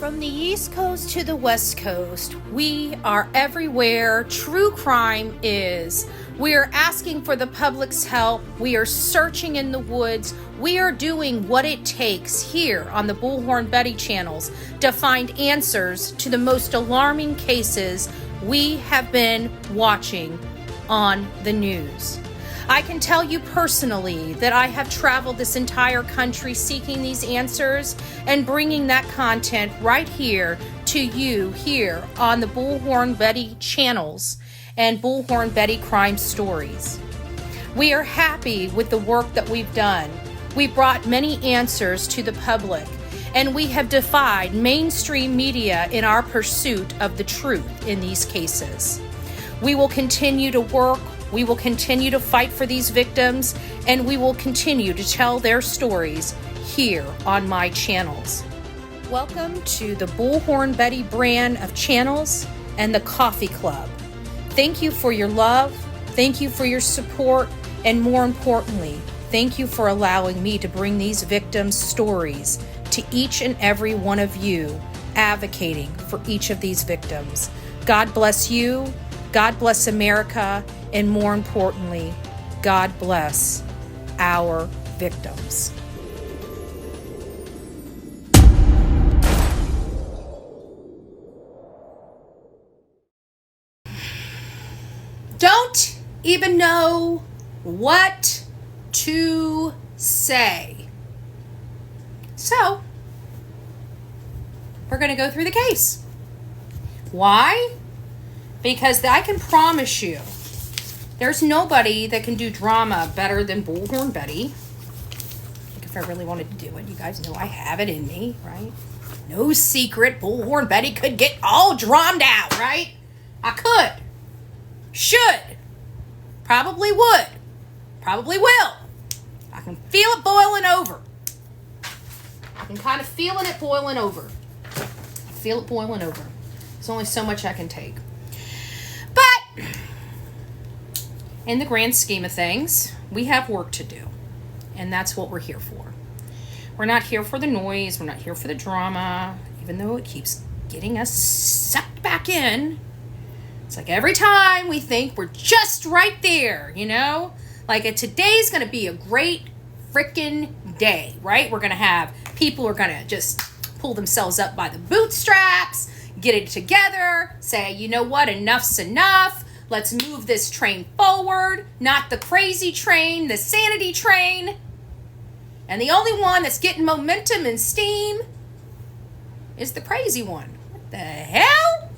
From the East Coast to the West Coast, we are everywhere true crime is. We are asking for the public's help. We are searching in the woods. We are doing what it takes here on the Bullhorn Betty channels to find answers to the most alarming cases we have been watching on the news. I can tell you personally that I have traveled this entire country seeking these answers and bringing that content right here to you here on the Bullhorn Betty channels and Bullhorn Betty Crime Stories. We are happy with the work that we've done. We brought many answers to the public, and we have defied mainstream media in our pursuit of the truth in these cases. We will continue to work. We will continue to fight for these victims, and we will continue to tell their stories here on my channels. Welcome to the Bullhorn Betty brand of channels and the Coffee Club. Thank you for your love, thank you for your support, and more importantly, thank you for allowing me to bring these victims' stories to each and every one of you, advocating for each of these victims. God bless you, God bless America, and more importantly, God bless our victims. Don't even know what to say. So, we're going to go through the case. Why? Because I can promise you, there's nobody that can do drama better than Bullhorn Betty. Like if I really wanted to do it, you guys know I have it in me, right? No secret, Bullhorn Betty could get all drummed out, right? I could. Should. Probably would. Probably will. I can feel it boiling over. I can kind of feeling it boiling over. I feel it boiling over. There's only so much I can take. But in the grand scheme of things, we have work to do, and that's what we're here for. We're not here for the noise. We're not here for the drama, even though it keeps getting us sucked back in. It's like every time we think we're just right there, you know? Like today's going to be a great freaking day, right? We're going to have people who are going to just pull themselves up by the bootstraps, get it together, say, you know what, enough's enough. Let's move this train forward, not the crazy train, the sanity train. And the only one that's getting momentum and steam is the crazy one. What the hell?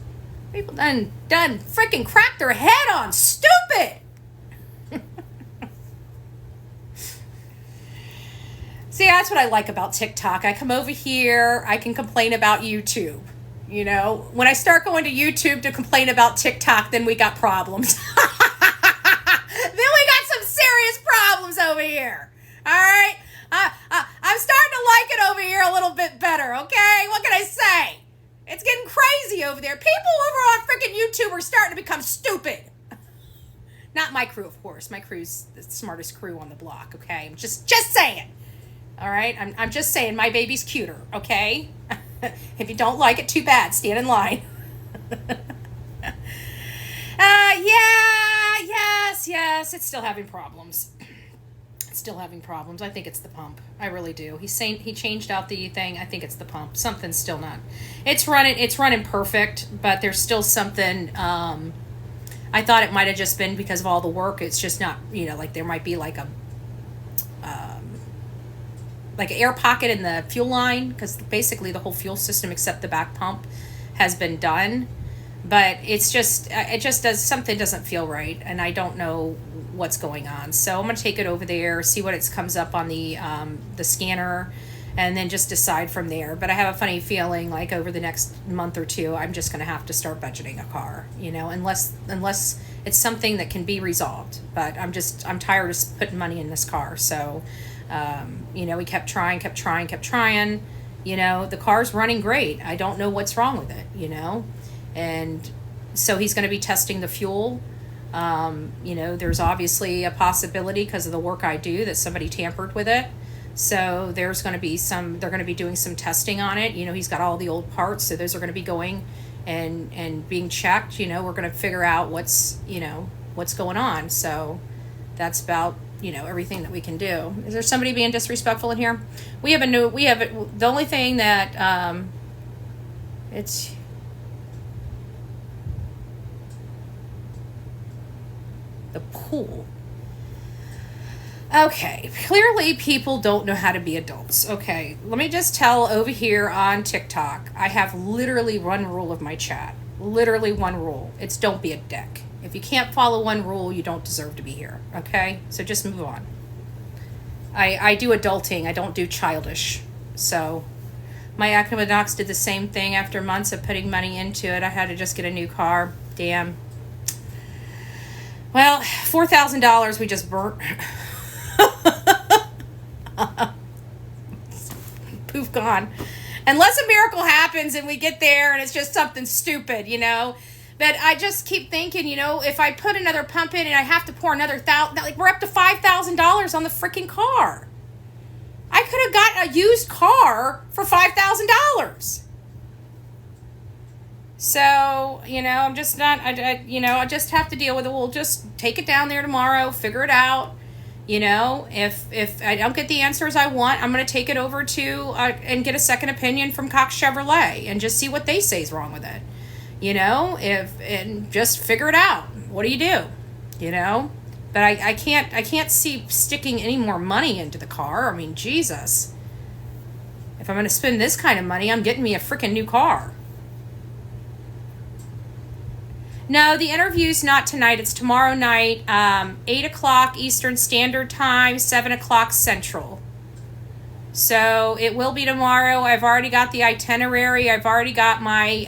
People done freaking cracked their head on stupid. See, that's what I like about TikTok. I come over here, I can complain about YouTube. You know, when I start going to YouTube to complain about TikTok, then we got problems. Then we got some serious problems over here. All right? I'm starting to like it over here a little bit better, okay? What can I say? It's getting crazy over there. People over on freaking YouTube are starting to become stupid. Not my crew, of course. My crew's the smartest crew on the block, okay? I'm just saying. All right? I'm just saying my baby's cuter, okay? If you don't like it, too bad. Stand in line. Yes, it's still having problems. It's still having problems. I think it's the pump. I really do. He's saying he changed out the thing. I think it's the pump. Something's still not. It's running perfect, but there's still something. I thought it might have just been because of all the work. It's just not, you know, like there might be like an air pocket in the fuel line, because basically the whole fuel system except the back pump has been done, but it just something doesn't feel right, and I don't know what's going on. So I'm going to take it over there, see what it comes up on the scanner, and then just decide from there. But I have a funny feeling like over the next month or two, I'm just going to have to start budgeting a car, you know, unless it's something that can be resolved. But I'm tired of putting money in this car. So, you know, we kept trying. You know, the car's running great. I don't know what's wrong with it, you know. And so he's going to be testing the fuel. You know, there's obviously a possibility because of the work I do that somebody tampered with it. So they're going to be doing some testing on it. He's got all the old parts, so those are going to be going and being checked. We're going to figure out what's going on. So that's about, everything that we can do. Is there somebody being disrespectful in here? The only thing that, it's, the pool. Okay, clearly people don't know how to be adults. Okay, let me just tell over here on TikTok, I have literally one rule of my chat. Literally one rule. It's don't be a dick. If you can't follow one rule, you don't deserve to be here. Okay, so just move on. I do adulting. I don't do childish. So my Equinox did the same thing after months of putting money into it. I had to just get a new car. Damn. Well, $4,000 we just burnt. Poof, gone. Unless a miracle happens and we get there and it's just something stupid, But I just keep thinking, if I put another pump in and I have to pour another we're up to $5,000 on the freaking car. I could have gotten a used car for $5,000. So, I'm just not, I just have to deal with it. We'll just take it down there tomorrow, figure it out. If I don't get the answers I want, I'm going to take it over to and get a second opinion from Cox Chevrolet and just see what they say is wrong with it. And just figure it out. What do you do? But I can't see sticking any more money into the car. I mean, Jesus. If I'm going to spend this kind of money, I'm getting me a freaking new car. No, the interview's not tonight. It's tomorrow night, 8 o'clock Eastern Standard Time, 7 o'clock Central. So it will be tomorrow. I've already got the itinerary. I've already got my,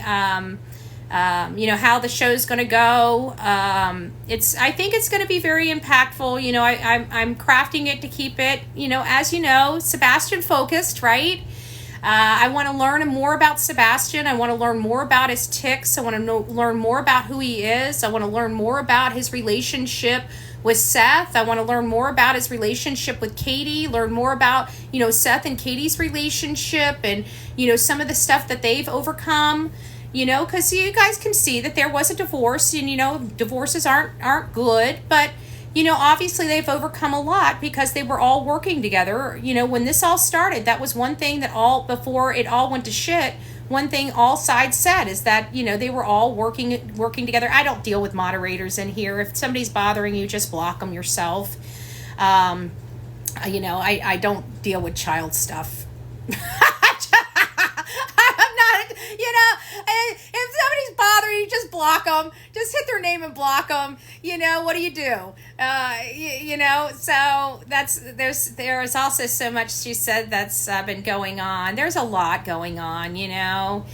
how the show's going to go. I think it's going to be very impactful. I'm crafting it to keep it, as Sebastian focused, right? I want to learn more about Sebastian. I want to learn more about his tics. I want to learn more about who he is. I want to learn more about his relationship with Seth. I want to learn more about his relationship with Katie, learn more about, Seth and Katie's relationship and, some of the stuff that they've overcome, because you guys can see that there was a divorce and, divorces aren't good, but obviously they've overcome a lot because they were all working together. When this all started, that was one thing that before it all went to shit, one thing all sides said is that, they were all working together. I don't deal with moderators in here. If somebody's bothering you, just block them yourself. I don't deal with child stuff. If somebody's bothering you, just block them. Just hit their name and block them. What do you do? So there's also so much she said that's been going on. There's a lot going on, and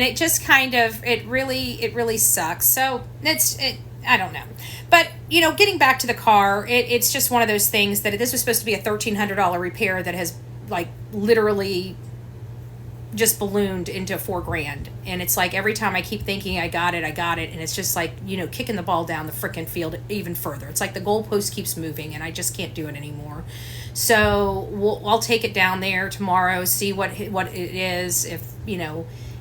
it just kind of, it really sucks. So I don't know. But, getting back to the car, it's just one of those things that this was supposed to be a $1,300 repair that has literally just ballooned into $4,000. And it's like every time I keep thinking I got it, and it's just like, kicking the ball down the frickin' field even further. It's like the goalpost keeps moving and I just can't do it anymore. So I'll take it down there tomorrow, see what it is. If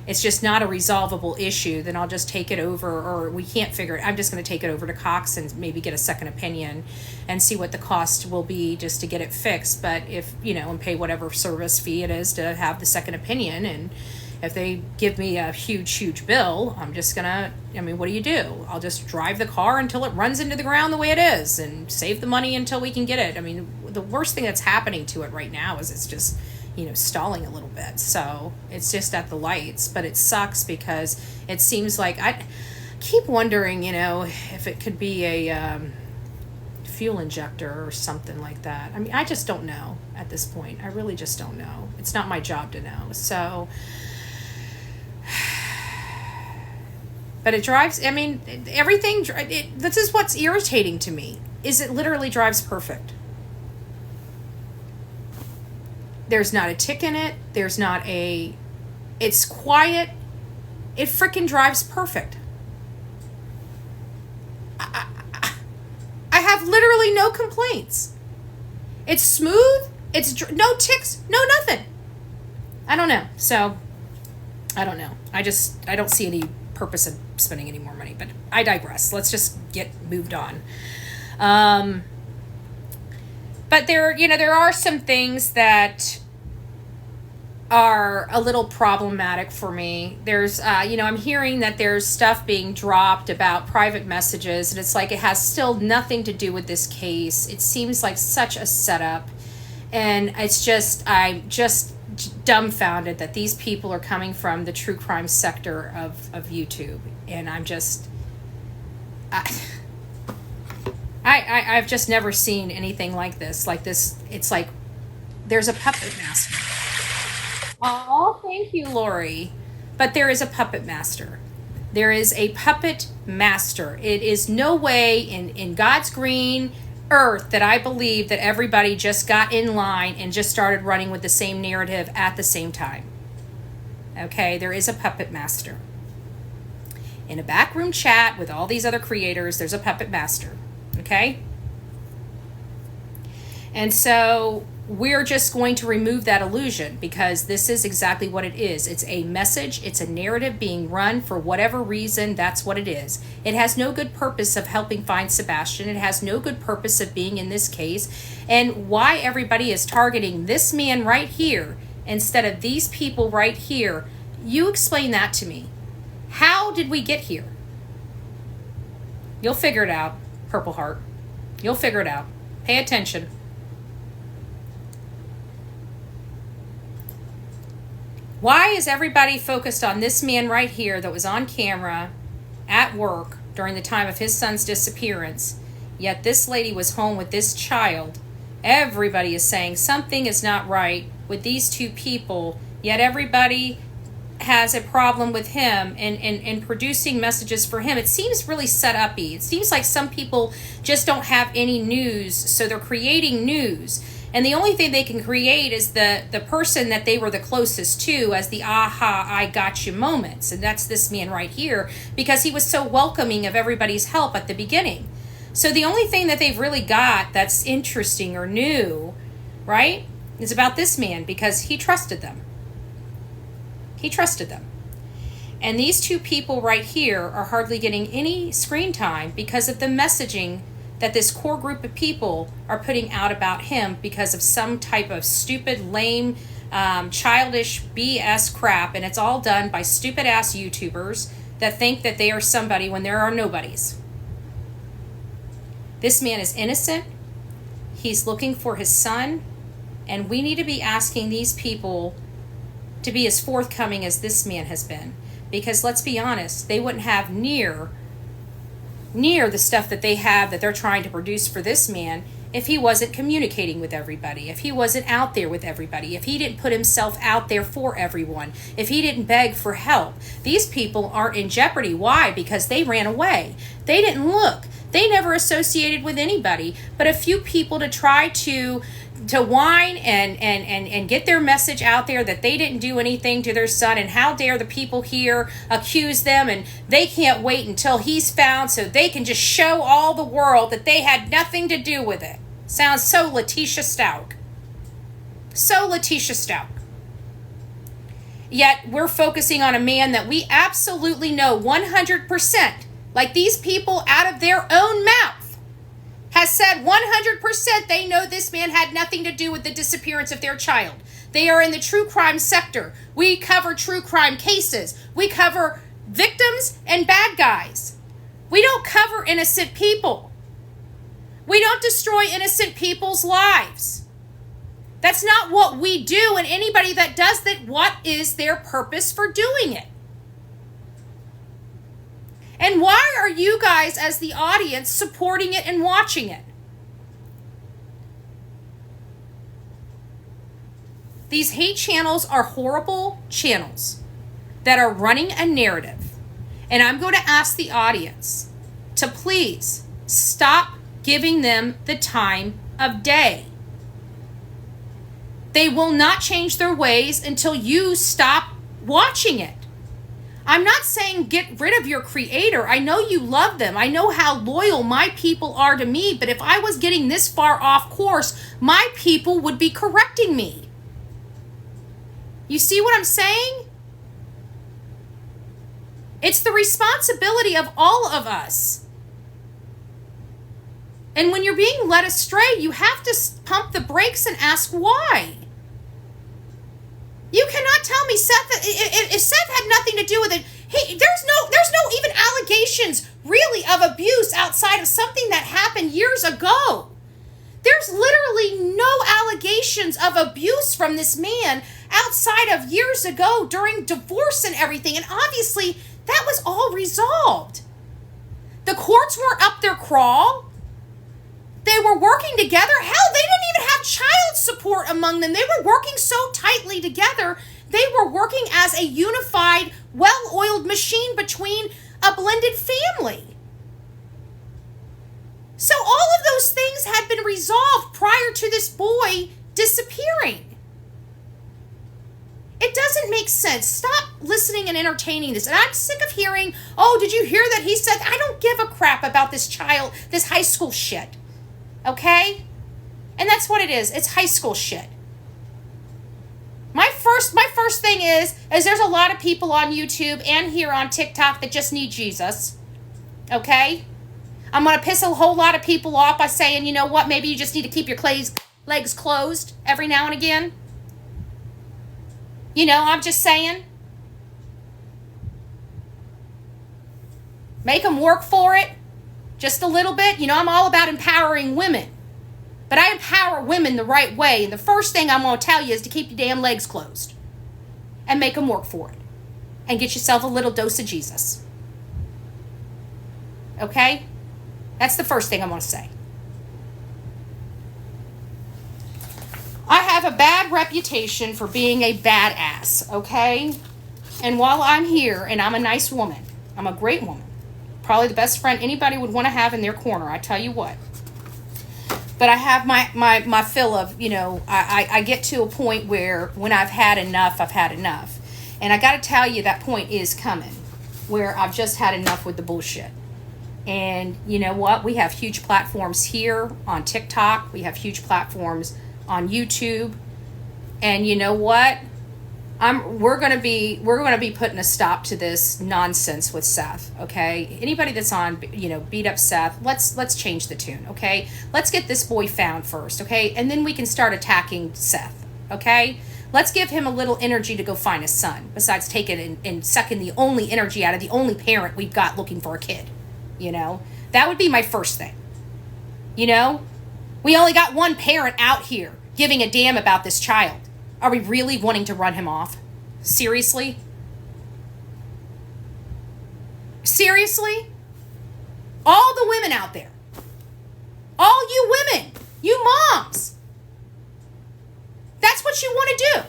it's just not a resolvable issue, then I'll just take it over, or we can't figure it. I'm just going to take it over to Cox and maybe get a second opinion and see what the cost will be just to get it fixed. But if, and pay whatever service fee it is to have the second opinion. And if they give me a huge bill, I'm just going to, what do you do? I'll just drive the car until it runs into the ground the way it is and save the money until we can get it. The worst thing that's happening to it right now is it's just, stalling a little bit. So it's just at the lights, but it sucks because it seems like I keep wondering, if it could be a fuel injector or something like that. I just don't know at this point. I really just don't know. It's not my job to know. So, but it drives, everything, this is what's irritating to me, is it literally drives perfect. There's not a tick in it. It's quiet. It freaking drives perfect. I have literally no complaints. It's smooth. It's no ticks, no nothing. I don't know. So, I don't know. I don't see any purpose of spending any more money, but I digress. Let's just get moved on. But there are some things that are a little problematic for me. There's, I'm hearing that there's stuff being dropped about private messages, and it's like it has still nothing to do with this case. It seems like such a setup, and I'm just dumbfounded that these people are coming from the true crime sector of YouTube, and I've just never seen anything like this. It's like there's a puppet master. Oh, thank you, Lori. But there is a puppet master. There is a puppet master. It is no way in God's green earth that I believe that everybody just got in line and just started running with the same narrative at the same time. Okay, there is a puppet master. In a backroom chat with all these other creators, there's a puppet master. Okay? And so we're just going to remove that illusion, because this is exactly what it is. It's a message. It's a narrative being run for whatever reason. That's what it is. It has no good purpose of helping find Sebastian. It has no good purpose of being in this case. And why everybody is targeting this man right here instead of these people right here, you explain that to me. How did we get here? You'll figure it out, Purple Heart. You'll figure it out. Pay attention. Why is everybody focused on this man right here that was on camera at work during the time of his son's disappearance, yet this lady was home with this child? Everybody is saying something is not right with these two people, yet everybody has a problem with him and producing messages for him. It seems really set up-y. It seems like some people just don't have any news, so they're creating news. And the only thing they can create is the person that they were the closest to as the aha, I got you moments. And that's this man right here, because he was so welcoming of everybody's help at the beginning. So the only thing that they've really got that's interesting or new, right, is about this man, because he trusted them. He trusted them. And these two people right here are hardly getting any screen time because of the messaging that this core group of people are putting out about him because of some type of stupid, lame, childish BS crap. And it's all done by stupid ass YouTubers that think that they are somebody when there are nobodies. This man is innocent. He's looking for his son. And we need to be asking these people to be as forthcoming as this man has been. Because let's be honest, they wouldn't have near the stuff that they have that they're trying to produce for this man if he wasn't communicating with everybody, if he wasn't out there with everybody, if he didn't put himself out there for everyone, if he didn't beg for help. These people aren't in jeopardy. Why? Because they ran away. They didn't look. They never associated with anybody but a few people to try to whine and get their message out there that they didn't do anything to their son, and how dare the people here accuse them, and they can't wait until he's found so they can just show all the world that they had nothing to do with it. Sounds so Letitia Stout. So Letitia Stout. Yet we're focusing on a man that we absolutely know 100%, like these people out of their own mouth, has said 100% they know this man had nothing to do with the disappearance of their child. They are in the true crime sector. We cover true crime cases. We cover victims and bad guys. We don't cover innocent people. We don't destroy innocent people's lives. That's not what we do, and anybody that does that, what is their purpose for doing it? And why are you guys, as the audience, supporting it and watching it? These hate channels are horrible channels that are running a narrative. And I'm going to ask the audience to please stop giving them the time of day. They will not change their ways until you stop watching it. I'm not saying get rid of your creator. I know you love them. I know how loyal my people are to me, but if I was getting this far off course, my people would be correcting me. You see what I'm saying? It's the responsibility of all of us. And when you're being led astray, you have to pump the brakes and ask why. You cannot tell me if Seth had nothing to do with it. Hey, there's no even allegations really of abuse outside of something that happened years ago. There's literally no allegations of abuse from this man outside of years ago during divorce and everything. And obviously that was all resolved. The courts weren't up their crawl. They were working together. Hell, they didn't even have child support among them. They were working so tightly together. They were working as a unified, well-oiled machine between a blended family. So all of those things had been resolved prior to this boy disappearing. It doesn't make sense. Stop listening and entertaining this. And I'm sick of hearing, oh, did you hear that he said, I don't give a crap about this child, this high school shit. Okay? And that's what it is. It's high school shit. My first thing is there's a lot of people on YouTube and here on TikTok that just need Jesus. Okay? I'm going to piss a whole lot of people off by saying, you know what, maybe you just need to keep your legs closed every now and again. You know, I'm just saying. Make them work for it. Just a little bit. You know, I'm all about empowering women. But I empower women the right way. And the first thing I'm going to tell you is to keep your damn legs closed. And make them work for it. And get yourself a little dose of Jesus. Okay? That's the first thing I'm going to say. I have a bad reputation for being a badass, okay? And while I'm here, and I'm a nice woman, I'm a great woman, probably the best friend anybody would want to have in their corner, I tell you what. But I have my fill of, you know, I get to a point where when I've had enough, I've had enough. And I got to tell you, that point is coming, where I've just had enough with the bullshit. And you know what? We have huge platforms here on TikTok. We have huge platforms on YouTube. And you know what? We're gonna be putting a stop to this nonsense with Seth. Okay, anybody that's on, you know, beat up Seth, let's change the tune. Okay, let's get this boy found first. Okay, and then we can start attacking Seth. Okay, let's give him a little energy to go find his son, besides taking and sucking the only energy out of the only parent we've got looking for a kid. You know, that would be my first thing. You know, we only got one parent out here giving a damn about this child. Are we really wanting to run him off? Seriously? Seriously? All the women out there. All you women. You moms. That's what you want to do.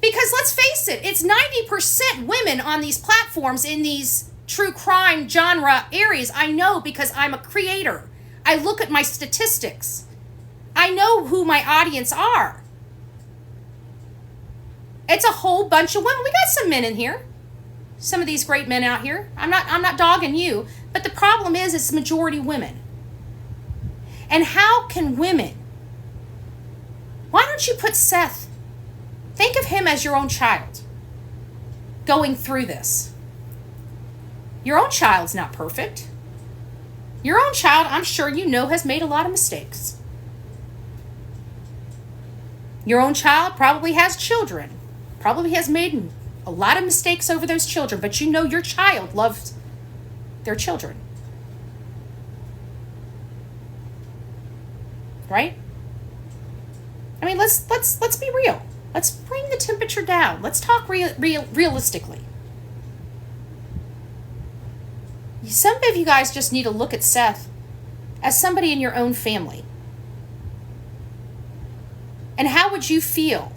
Because let's face it, it's 90% women on these platforms in these true crime genre areas. I know because I'm a creator. I look at my statistics. I know who my audience are. It's a whole bunch of women. We got some men in here. Some of these great men out here. I'm not dogging you, but the problem is it's majority women. And how can women? Why don't you put Seth? Think of him as your own child going through this. Your own child's not perfect. Your own child, I'm sure you know, has made a lot of mistakes. Your own child probably has children. Probably has made a lot of mistakes over those children, but you know your child loves their children. Right? I mean, let's be real. Let's bring the temperature down. Let's talk realistically. Some of you guys just need to look at Seth as somebody in your own family. And how would you feel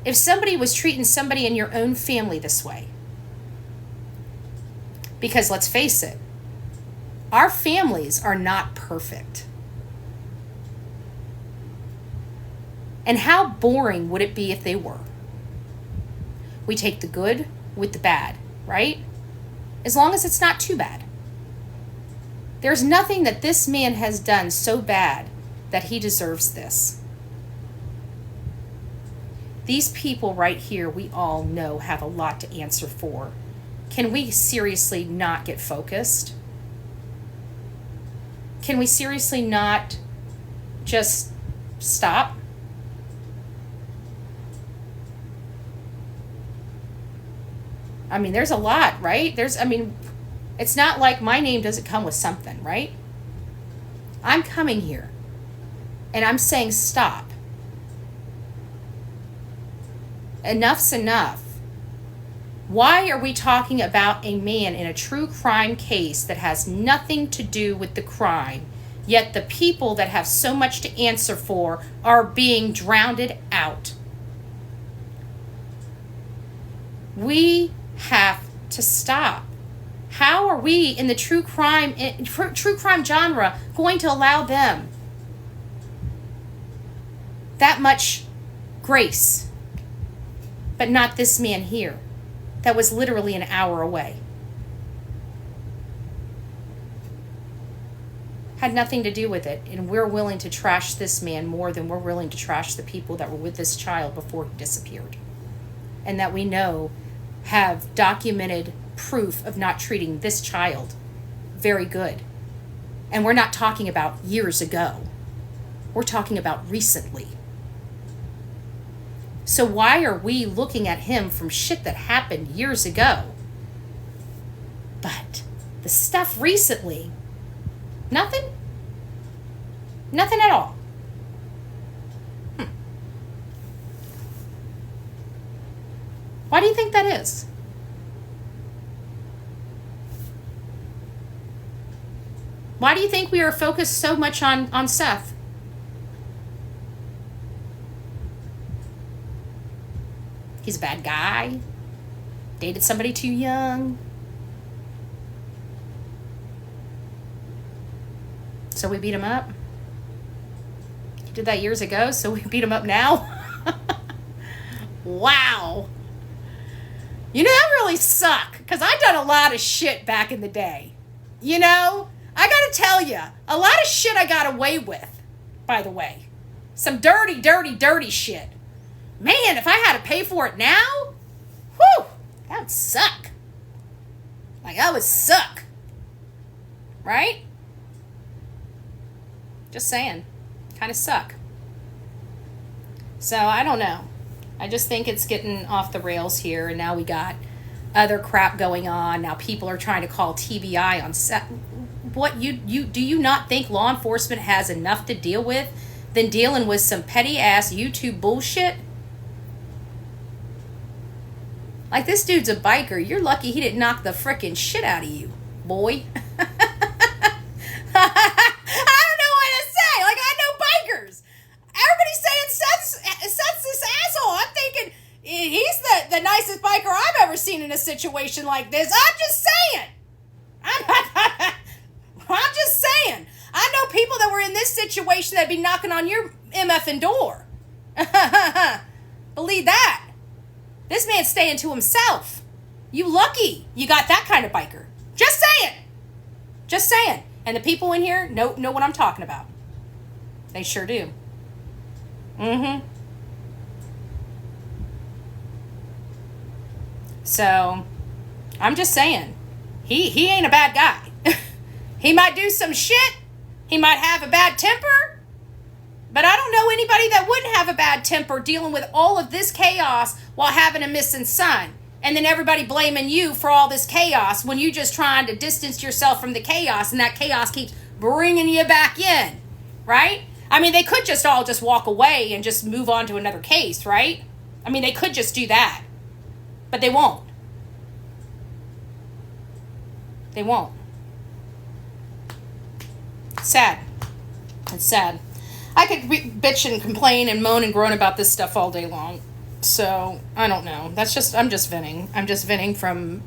if somebody was treating somebody in your own family this way? Because let's face it, our families are not perfect. And how boring would it be if they were? We take the good with the bad. right? As long as it's not too bad. There's nothing that this man has done so bad that he deserves this. These people right here, we all know, have a lot to answer for. Can we seriously not get focused? Can we seriously not just stop? I mean, there's a lot, right? It's not like my name doesn't come with something, right? I'm coming here and I'm saying stop. Enough's enough. Why are we talking about a man in a true crime case that has nothing to do with the crime, yet the people that have so much to answer for are being drowned out? We have to stop. How are we in the true crime genre going to allow them that much grace, but not this man here that was literally an hour away? Had nothing to do with it, and we're willing to trash this man more than we're willing to trash the people that were with this child before he disappeared, and that we know have documented proof of not treating this child very good. And we're not talking about years ago. We're talking about recently. So why are we looking at him from shit that happened years ago? But the stuff recently, nothing? Nothing at all. Why do you think that is? Why do you think we are focused so much on Seth? He's a bad guy. Dated somebody too young. So we beat him up. He did that years ago, so we beat him up now. Wow. You know, that really sucked, because I done a lot of shit back in the day. You know, I gotta tell you, a lot of shit I got away with, by the way. Some dirty, dirty, dirty shit. Man, if I had to pay for it now, whew, that would suck. Like, that would suck. Right? Just saying. Kind of suck. So, I don't know. I just think it's getting off the rails here, and now we got other crap going on. Now people are trying to call TBI on set. What, do you not think law enforcement has enough to deal with than dealing with some petty ass YouTube bullshit? Like, this dude's a biker. You're lucky he didn't knock the frickin' shit out of you, boy. I don't know what to say. Like, I know bikers. Everybody's saying Seth's this asshole. I'm thinking he's the nicest biker I've ever seen in a situation like this. I'm just saying. I'm just saying. I know people that were in this situation that'd be knocking on your MFing door. Believe that. This man's staying to himself. You lucky you got that kind of biker. Just saying. Just saying. And the people in here know what I'm talking about. They sure do. Mm-hmm. So, I'm just saying, he ain't a bad guy. He might do some shit. He might have a bad temper. But I don't know anybody that wouldn't have a bad temper dealing with all of this chaos while having a missing son. And then everybody blaming you for all this chaos when you just trying to distance yourself from the chaos, and that chaos keeps bringing you back in, right? I mean, they could just all just walk away and just move on to another case, right? I mean, they could just do that. But they won't. They won't. Sad. It's sad. I could bitch and complain and moan and groan about this stuff all day long. So, I don't know. I'm just venting. I'm just venting from,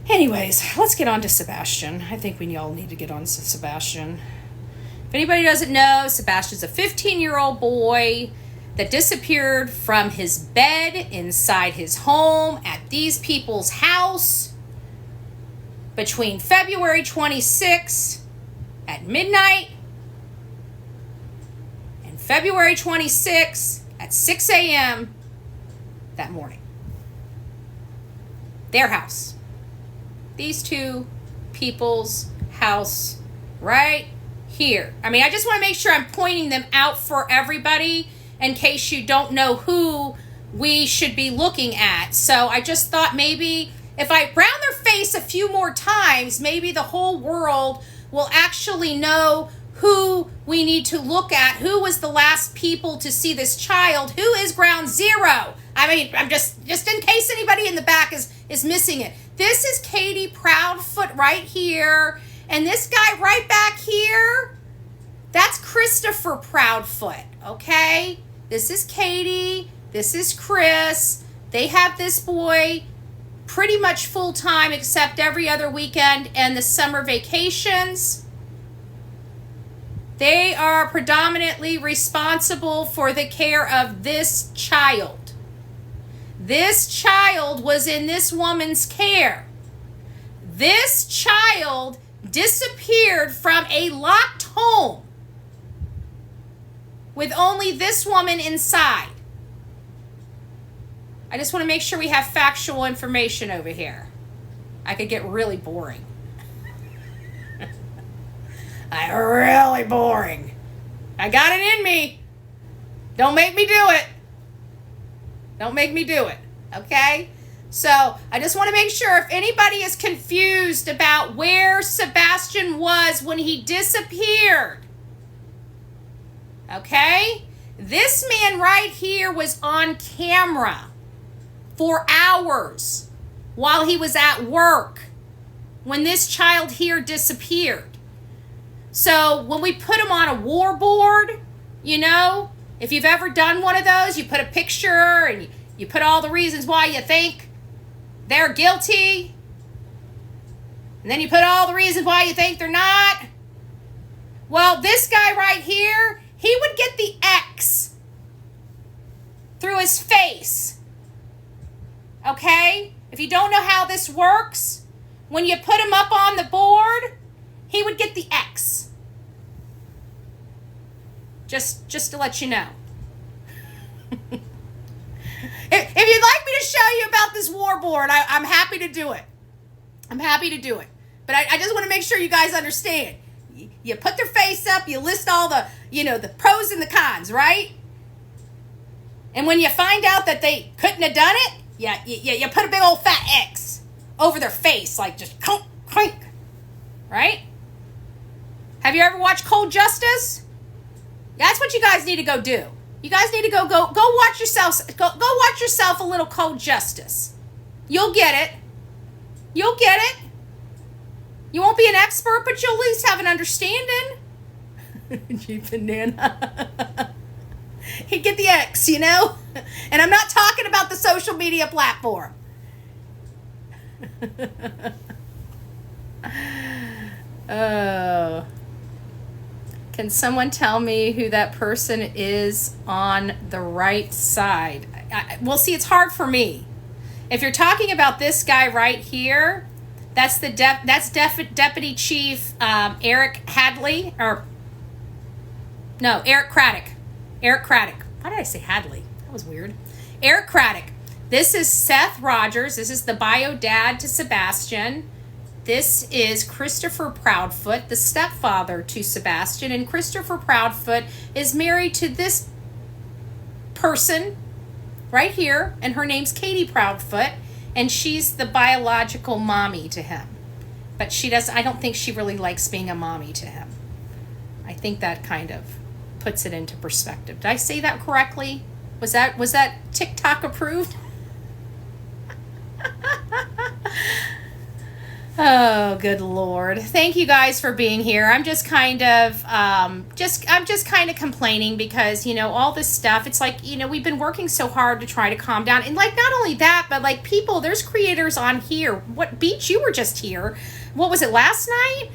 Anyways, let's get on to Sebastian. I think we all need to get on to Sebastian. If anybody doesn't know, Sebastian's a 15-year-old boy that disappeared from his bed inside his home at these people's house between February 26th at midnight and February 26th at 6 a.m. that morning. Their house. These two people's house right here. I mean, I just want to make sure I'm pointing them out for everybody in case you don't know who we should be looking at. So I just thought maybe if I round their face a few more times, maybe the whole world will actually know who we need to look at. Who was the last people to see this child? Who is ground zero? I mean, I'm just in case anybody in the back is missing it. This is Katie Proudfoot right here. And this guy right back here, that's Christopher Proudfoot, okay? This is Katie. This is Chris. They have this boy pretty much full time except every other weekend and the summer vacations. They are predominantly responsible for the care of this child. This child was in this woman's care. This child disappeared from a locked home with only this woman inside. I just want to make sure we have factual information over here. I could get really boring. Really boring. I got it in me. Don't make me do it. Don't make me do it. Okay? So I just want to make sure if anybody is confused about where Sebastian was when he disappeared. Okay? This man right here was on camera for hours while he was at work when this child here disappeared. So when we put him on a war board, you know, if you've ever done one of those, you put a picture and you put all the reasons why you think they're guilty. And then you put all the reasons why you think they're not. Well, this guy right here, he would get the X through his face. Okay? If you don't know how this works, when you put him up on the board, he would get the X. Just to let you know. If you'd like me to show you about this war board, I'm happy to do it. I'm happy to do it. But I just want to make sure you guys understand. You put their face up, you list all the, the pros and the cons, right? And when you find out that they couldn't have done it, you put a big old fat X over their face, like just clunk, clink, right? Have you ever watched Cold Justice? That's what you guys need to go do. You guys need to go watch yourselves. Go watch yourself a little Cold Justice. You'll get it. You'll get it. You won't be an expert, but you'll at least have an understanding. Gee, banana. He'd get the X, And I'm not talking about the social media platform. Oh. Can someone tell me who that person is on the right side? Well, see, it's hard for me. If you're talking about this guy right here, that's Deputy Chief Eric Hadley, Eric Craddock. Eric Craddock. Why did I say Hadley? That was weird. Eric Craddock. This is Seth Rogers. This is the bio dad to Sebastian. This is Christopher Proudfoot, the stepfather to Sebastian. And Christopher Proudfoot is married to this person right here. And her name's Katie Proudfoot. And she's the biological mommy to him. But I don't think she really likes being a mommy to him. I think that kind of puts it into perspective. Did I say that correctly? Was that TikTok approved? Oh, good Lord. Thank you guys for being here. I'm just kind of complaining because, all this stuff, it's like, we've been working so hard to try to calm down. And like, not only that, but like there's creators on here. What beach, you were just here. What was it, last night?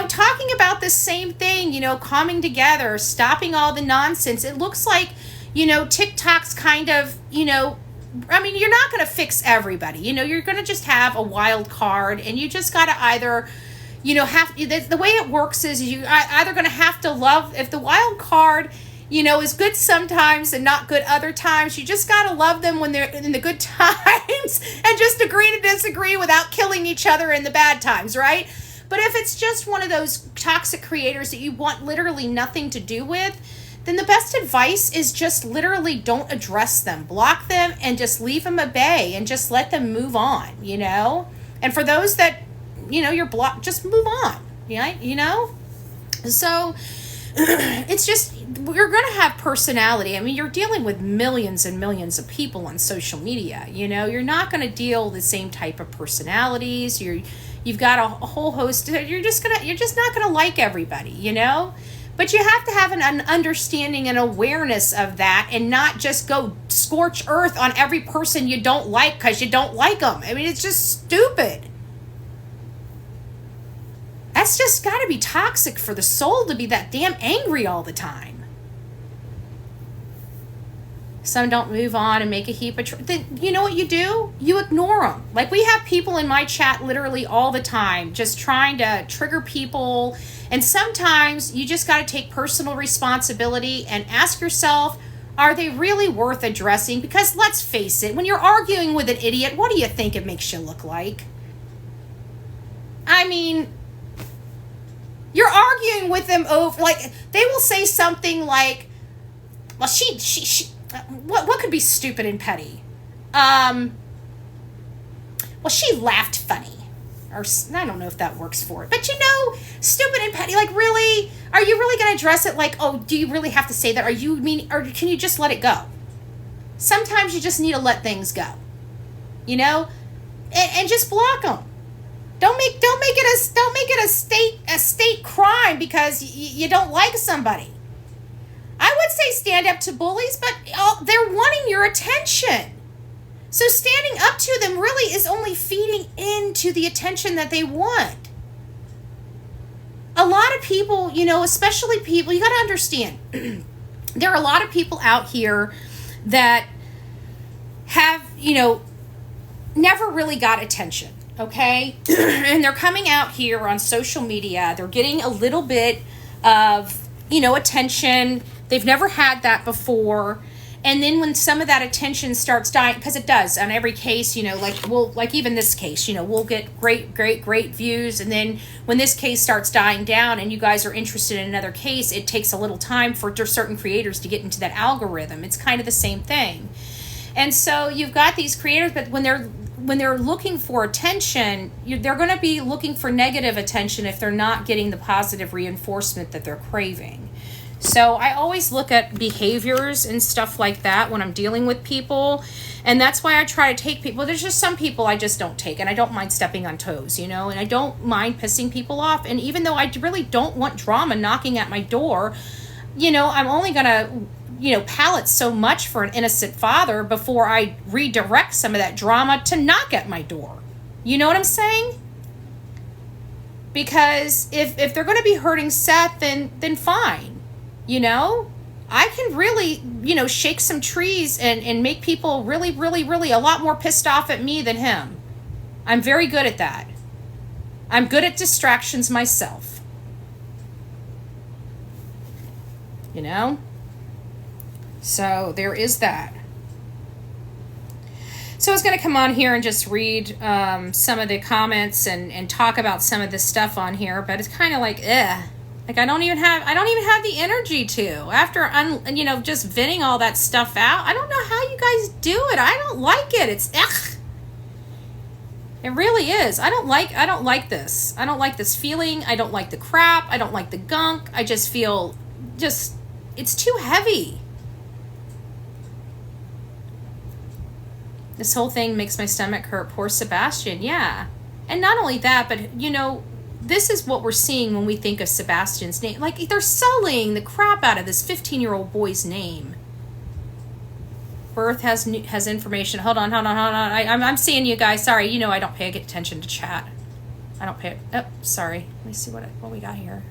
Talking about the same thing, calming together, stopping all the nonsense. It looks like, TikTok's kind of, I mean, you're not going to fix everybody. You're going to just have a wild card, and you just got to either, the way it works is you either going to have to love, if the wild card, is good sometimes and not good other times, you just got to love them when they're in the good times and just agree to disagree without killing each other in the bad times, right? But if it's just one of those toxic creators that you want literally nothing to do with, then the best advice is just literally don't address them. Block them and just leave them at bay and just let them move on, And for those that, you're blocked, just move on, So it's just, we're going to have personality. I mean, you're dealing with millions and millions of people on social media, You're not going to deal the same type of personalities. You've got a whole host. You're just not going to like everybody, But you have to have an understanding and awareness of that, and not just go scorch earth on every person you don't like because you don't like them. I mean, it's just stupid. That's just got to be toxic for the soul to be that damn angry all the time. Some don't move on and make a heap of... Then you know what you do? You ignore them. Like, we have people in my chat literally all the time just trying to trigger people. And sometimes you just got to take personal responsibility and ask yourself, are they really worth addressing? Because let's face it, when you're arguing with an idiot, what do you think it makes you look like? I mean, you're arguing with them over... Like, they will say something like, well, she what could be stupid and petty? Well, she laughed funny. Or I don't know if that works for it. But stupid and petty, like, really? Are you really going to address it like, oh, do you really have to say that? Or can you just let it go? Sometimes you just need to let things go. And just block them. Don't make it a state crime because you don't like somebody. I would say stand up to bullies, but they're wanting your attention. So standing up to them really is only feeding into the attention that they want. A lot of people, especially people, you got to understand, there are a lot of people out here that have, never really got attention, okay? And they're coming out here on social media. They're getting a little bit of, attention. They've never had that before. And then when some of that attention starts dying, because it does on every case, like even this case, we'll get great views. And then when this case starts dying down and you guys are interested in another case, it takes a little time for certain creators to get into that algorithm. It's kind of the same thing. And so you've got these creators, but when they're looking for attention, they're going to be looking for negative attention if they're not getting the positive reinforcement that they're craving. So I always look at behaviors and stuff like that when I'm dealing with people. And that's why I try to take people. There's just some people I just don't take. And I don't mind stepping on toes, and I don't mind pissing people off. And even though I really don't want drama knocking at my door, I'm only going to, palate so much for an innocent father before I redirect some of that drama to knock at my door. You know what I'm saying? Because if they're going to be hurting Seth, then fine. I can really, shake some trees and make people really, really, really a lot more pissed off at me than him. I'm very good at that. I'm good at distractions myself. So there is that. So I was going to come on here and just read some of the comments and talk about some of this stuff on here, but it's kind of like, Like, I don't even have the energy to, after, just venting all that stuff out. I don't know how you guys do it. I don't like it. It's, it really is. I don't like this. I don't like this feeling. I don't like the crap. I don't like the gunk. I just feel, it's too heavy. This whole thing makes my stomach hurt. Poor Sebastian. Yeah. And not only that, but, this is what we're seeing when we think of Sebastian's name. Like, they're sullying the crap out of this 15-year-old boy's name. Birth has information. Hold on. I'm seeing you guys. Sorry, I don't pay attention to chat. I don't pay. Oh, sorry. Let me see what we got here.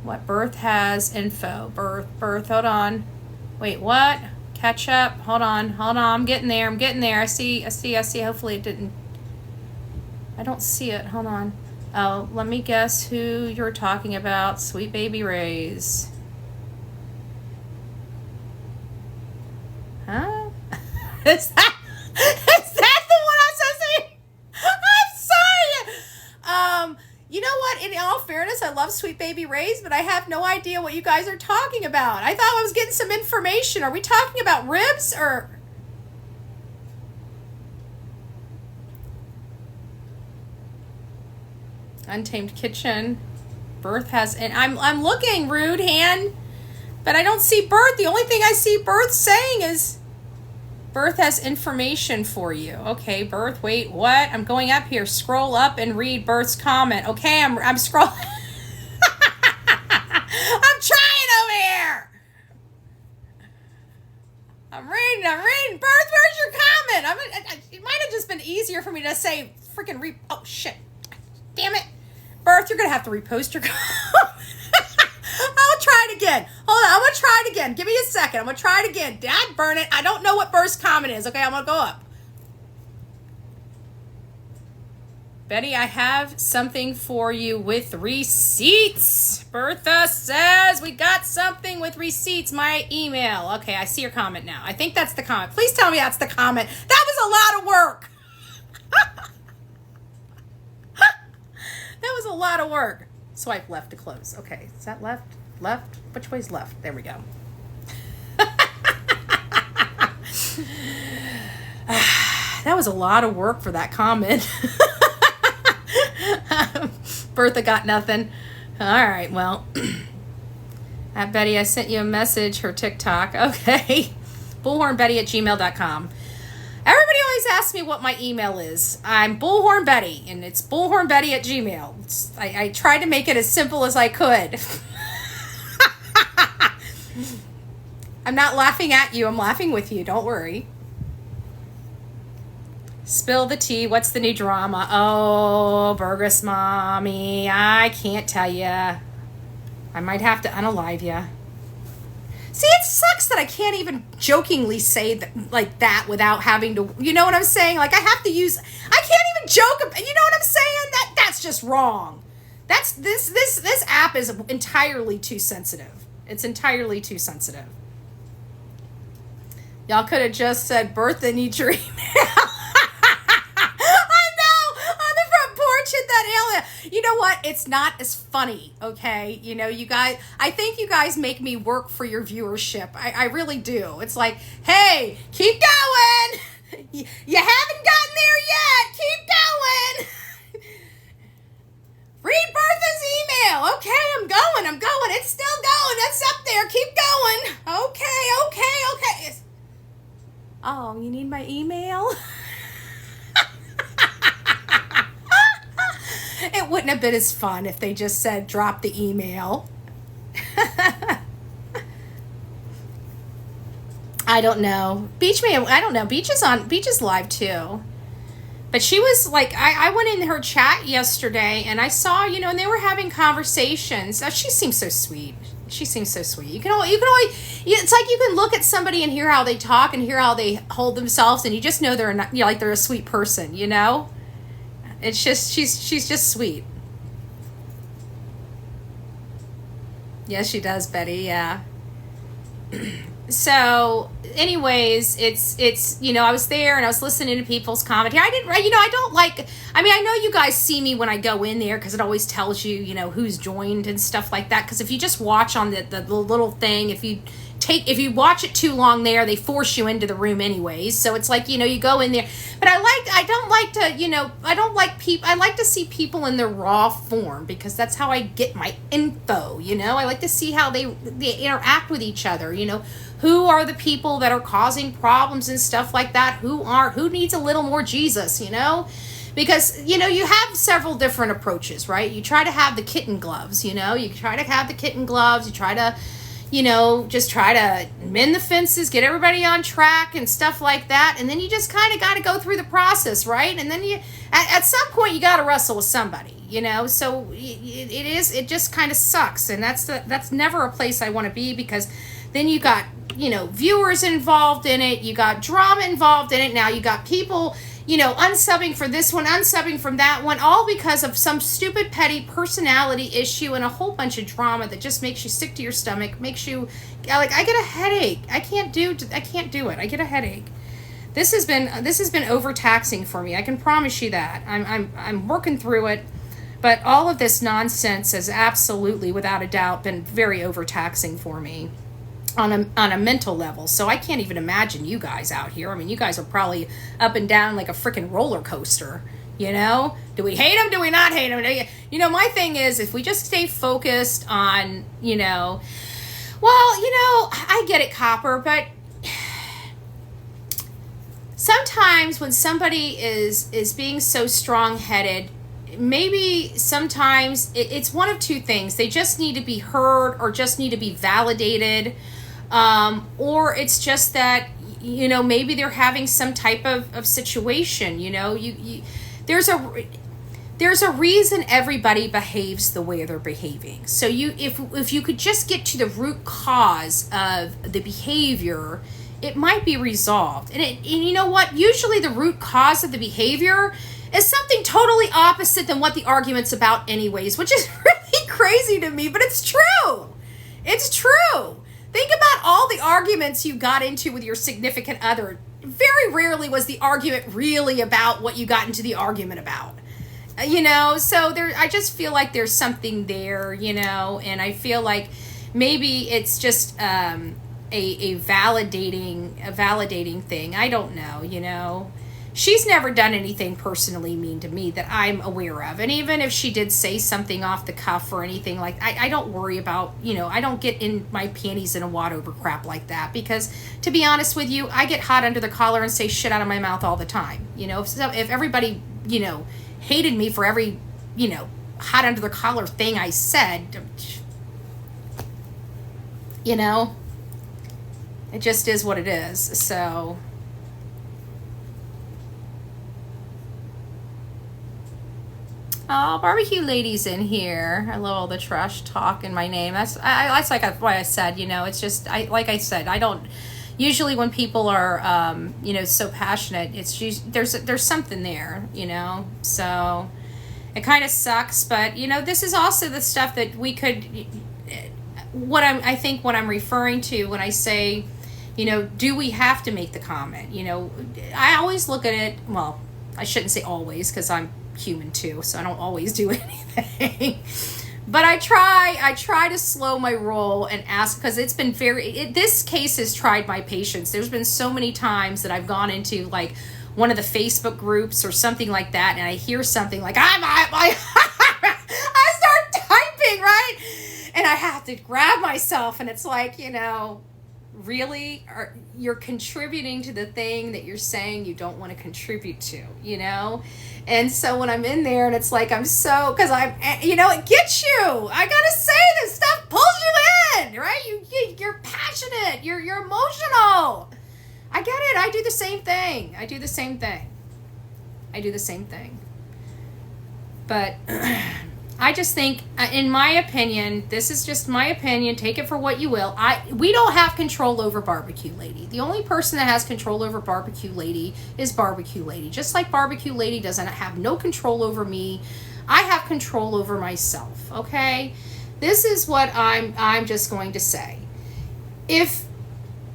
What Birth has info. Birth. Hold on. Wait, what? Catch up. Hold on. I'm getting there. I see. Hopefully it didn't. I don't see it. Hold on. Oh, let me guess who you're talking about. Sweet baby Rays. Huh? Is that the one I'm supposed to be? I'm sorry. You know what? In all fairness, I love Sweet Baby Rays, but I have no idea what you guys are talking about. I thought I was getting some information. Are we talking about ribs or... Untamed Kitchen. Birth has... And I'm looking, rude hand, but I don't see Birth. The only thing I see Birth saying is... Birth has information for you. Okay, Birth, wait, what? I'm going up here. Scroll up and read Birth's comment. Okay, I'm scrolling. I'm trying over here. I'm reading. Birth, where's your comment? It might have just been easier for me to say freaking oh, shit. Damn it. Birth, you're going to have to repost your comment. I'll try it again. Hold on, I'm going to try it again. Give me a second. I'm going to try it again. Dad, burn it. I don't know what Birth's comment is. Okay, I'm going to go up. Betty, I have something for you with receipts. Bertha says we got something with receipts. My email. Okay, I see your comment now. I think that's the comment. Please tell me that's the comment. That was a lot of work. That was a lot of work. Swipe left to close. Okay, is that left? Left? Which way's left? There we go. That was a lot of work for that comment. Bertha got nothing. All right, well. Betty, I sent you a message, her TikTok. Okay. bullhornbetty@gmail.com. Everybody always asks me what my email is. I'm Bullhorn Betty, and it's bullhornbetty@gmail. I tried to make it as simple as I could. I'm not laughing at you. I'm laughing with you. Don't worry. Spill the tea. What's the new drama? Oh, Burgess Mommy. I can't tell you. I might have to unalive you. See, it sucks that I can't even jokingly say that, like that without having to, you know what I'm saying? Like I can't even joke, you know what I'm saying? That's just wrong. This app is entirely too sensitive. It's entirely too sensitive. Y'all could have just said, Bertha needs your email. You know what? It's not as funny, okay? You know, you guys, I think you guys make me work for your viewership. I really do. It's like, hey, keep going. You haven't gotten there yet. Keep going. Read Bertha's email. Okay, I'm going. It's still going. It's up there. Keep going. Okay. Oh, you need my email? It wouldn't have been as fun if they just said, drop the email. I don't know. Beach is live too. But she was like, I went in her chat yesterday and I saw, you know, and they were having conversations. She seems so sweet. You can always, it's like you can look at somebody and hear how they talk and hear how they hold themselves, and you just know they're not, you know, like they're a sweet person, you know? It's just, she's just sweet. Yes, she does, Betty, yeah. So, anyways, it's, you know, I was there and I was listening to people's commentary. I know you guys see me when I go in there because it always tells you, you know, who's joined and stuff like that. Because if you just watch on the little thing, if you watch it too long there, they force you into the room anyways. So it's like, you know, you go in there. But I like to see people in their raw form because that's how I get my info, you know. I like to see how they interact with each other, you know. Who are the people that are causing problems and stuff like that? Who needs a little more Jesus, you know? Because, you know, you have several different approaches, right? You try to have the kitten gloves, you know. You try to have the kitten gloves. You try to, you know, just try to mend the fences, get everybody on track and stuff like that. And then you just kind of got to go through the process, right? And then at some point, you got to wrestle with somebody, you know. So it just kind of sucks. And that's never a place I want to be, because then you got viewers involved in it. You got drama involved in it. Now you got people, unsubbing for this one, unsubbing from that one, all because of some stupid petty personality issue and a whole bunch of drama that just makes you sick to your stomach, makes you like, I get a headache. I can't do it. I get a headache. This has been overtaxing for me. I can promise you that. I'm working through it, but all of this nonsense has absolutely, without a doubt, been very overtaxing for me on a mental level. So I can't even imagine you guys out here. I mean, you guys are probably up and down like a freaking roller coaster. Do we hate them? Do we not hate them? My thing is, if we just stay focused on, I get it, Copper, but sometimes when somebody is being so strong-headed, maybe sometimes it's one of two things. They just need to be heard or just need to be validated, or it's just that, maybe they're having some type of situation. There's a reason everybody behaves the way they're behaving. So if you could just get to the root cause of the behavior, it might be resolved. And you know what? Usually the root cause of the behavior is something totally opposite than what the argument's about anyways, which is really crazy to me, but it's true. It's true. Think about all the arguments you got into with your significant other. Very rarely was the argument really about what you got into the argument about. So I just feel like there's something there, and I feel like maybe it's just a validating thing. I don't know, She's never done anything personally mean to me that I'm aware of. And even if she did say something off the cuff or anything like, I don't worry about, I don't get in my panties in a wad over crap like that, because to be honest with you, I get hot under the collar and say shit out of my mouth all the time. If everybody, hated me for every, hot under the collar thing I said, it just is what it is. So oh, barbecue lady's in here. I love all the trash talk in my name. That's like why I said, it's just, like I said, I don't usually when people are so passionate, it's just, there's something there, so it kind of sucks. But this is also the stuff that we could, what I'm referring to when I say, do we have to make the comment? I always look at it, well, I shouldn't say always, because I'm human too, so I don't always do anything. But I try to slow my roll and ask, because it's been this case has tried my patience. There's been so many times that I've gone into like one of the Facebook groups or something like that, and I hear something like I start typing, right? And I have to grab myself, and it's like, really? You're contributing to the thing that you're saying you don't want to contribute to, And so when I'm in there and it's like, because I'm, it gets you. I gotta say, this stuff pulls you in, right? You're passionate. You're emotional. I get it. I do the same thing. But I just think, in my opinion, this is just my opinion, take it for what you will. We don't have control over Barbecue Lady. The only person that has control over Barbecue Lady is Barbecue Lady. Just like Barbecue Lady doesn't have no control over me, I have control over myself, okay? This is what I'm just going to say.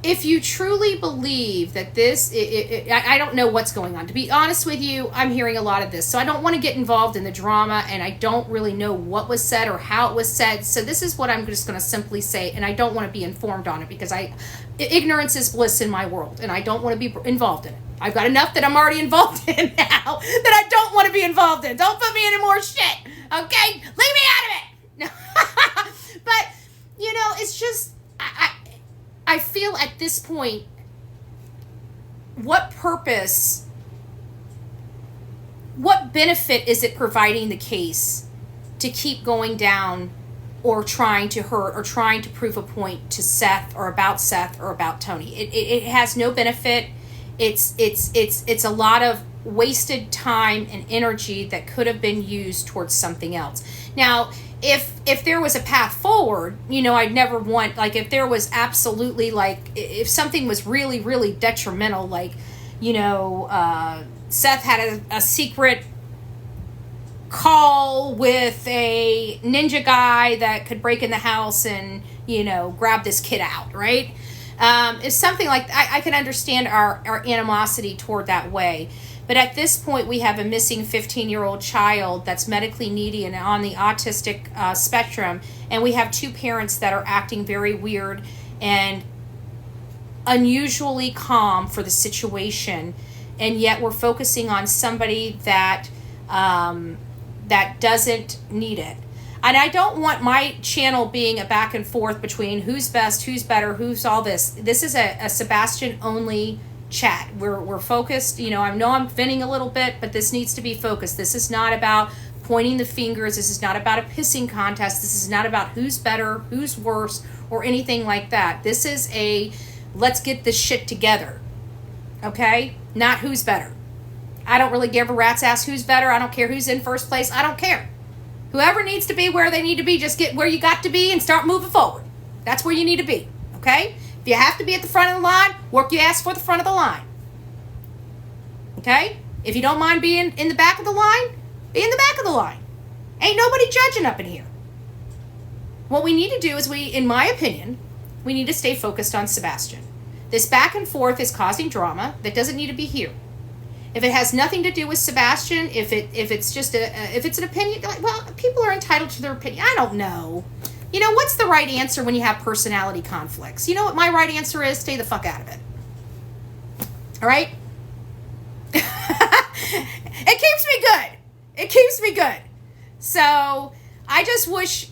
If you truly believe that this, I don't know what's going on. To be honest with you, I'm hearing a lot of this. So I don't want to get involved in the drama, and I don't really know what was said or how it was said. So this is what I'm just going to simply say, and I don't want to be informed on it, because ignorance is bliss in my world, and I don't want to be involved in it. I've got enough that I'm already involved in now that I don't want to be involved in. Don't put me in any more shit, okay? Leave me out of it. But, it's just, I feel at this point, what benefit is it providing the case to keep going down or trying to hurt or trying to prove a point to Seth or about Tony? It has no benefit. It's a lot of wasted time and energy that could have been used towards something else. Now, if there was a path forward, I'd never want, like, if there was absolutely, like, if something was really, really detrimental, like, Seth had a secret call with a ninja guy that could break in the house and, grab this kid out, right? It's something like, I can understand our animosity toward that way. But at this point, we have a missing 15-year-old child that's medically needy and on the autistic spectrum. And we have two parents that are acting very weird and unusually calm for the situation. And yet we're focusing on somebody that that doesn't need it. And I don't want my channel being a back and forth between who's best, who's better, who's all this. This is a Sebastian only chat. We're focused. I know I'm venting a little bit, but this needs to be focused. This is not about pointing the fingers. This is not about a pissing contest. This is not about who's better, who's worse, or anything like that. This is a let's get this shit together. Okay? Not who's better. I don't really give a rat's ass who's better. I don't care who's in first place. I don't care. Whoever needs to be where they need to be, just get where you got to be and start moving forward. That's where you need to be. Okay? If you have to be at the front of the line, work your ass for the front of the line. Okay? If you don't mind being in the back of the line, be in the back of the line. Ain't nobody judging up in here. What we need to do is in my opinion, we need to stay focused on Sebastian. This back and forth is causing drama that doesn't need to be here. If it has nothing to do with Sebastian, if it's just if it's an opinion, like, well, people are entitled to their opinion. I don't know. What's the right answer when you have personality conflicts? You know what my right answer is? Stay the fuck out of it. All right? It keeps me good. It keeps me good. So I just wish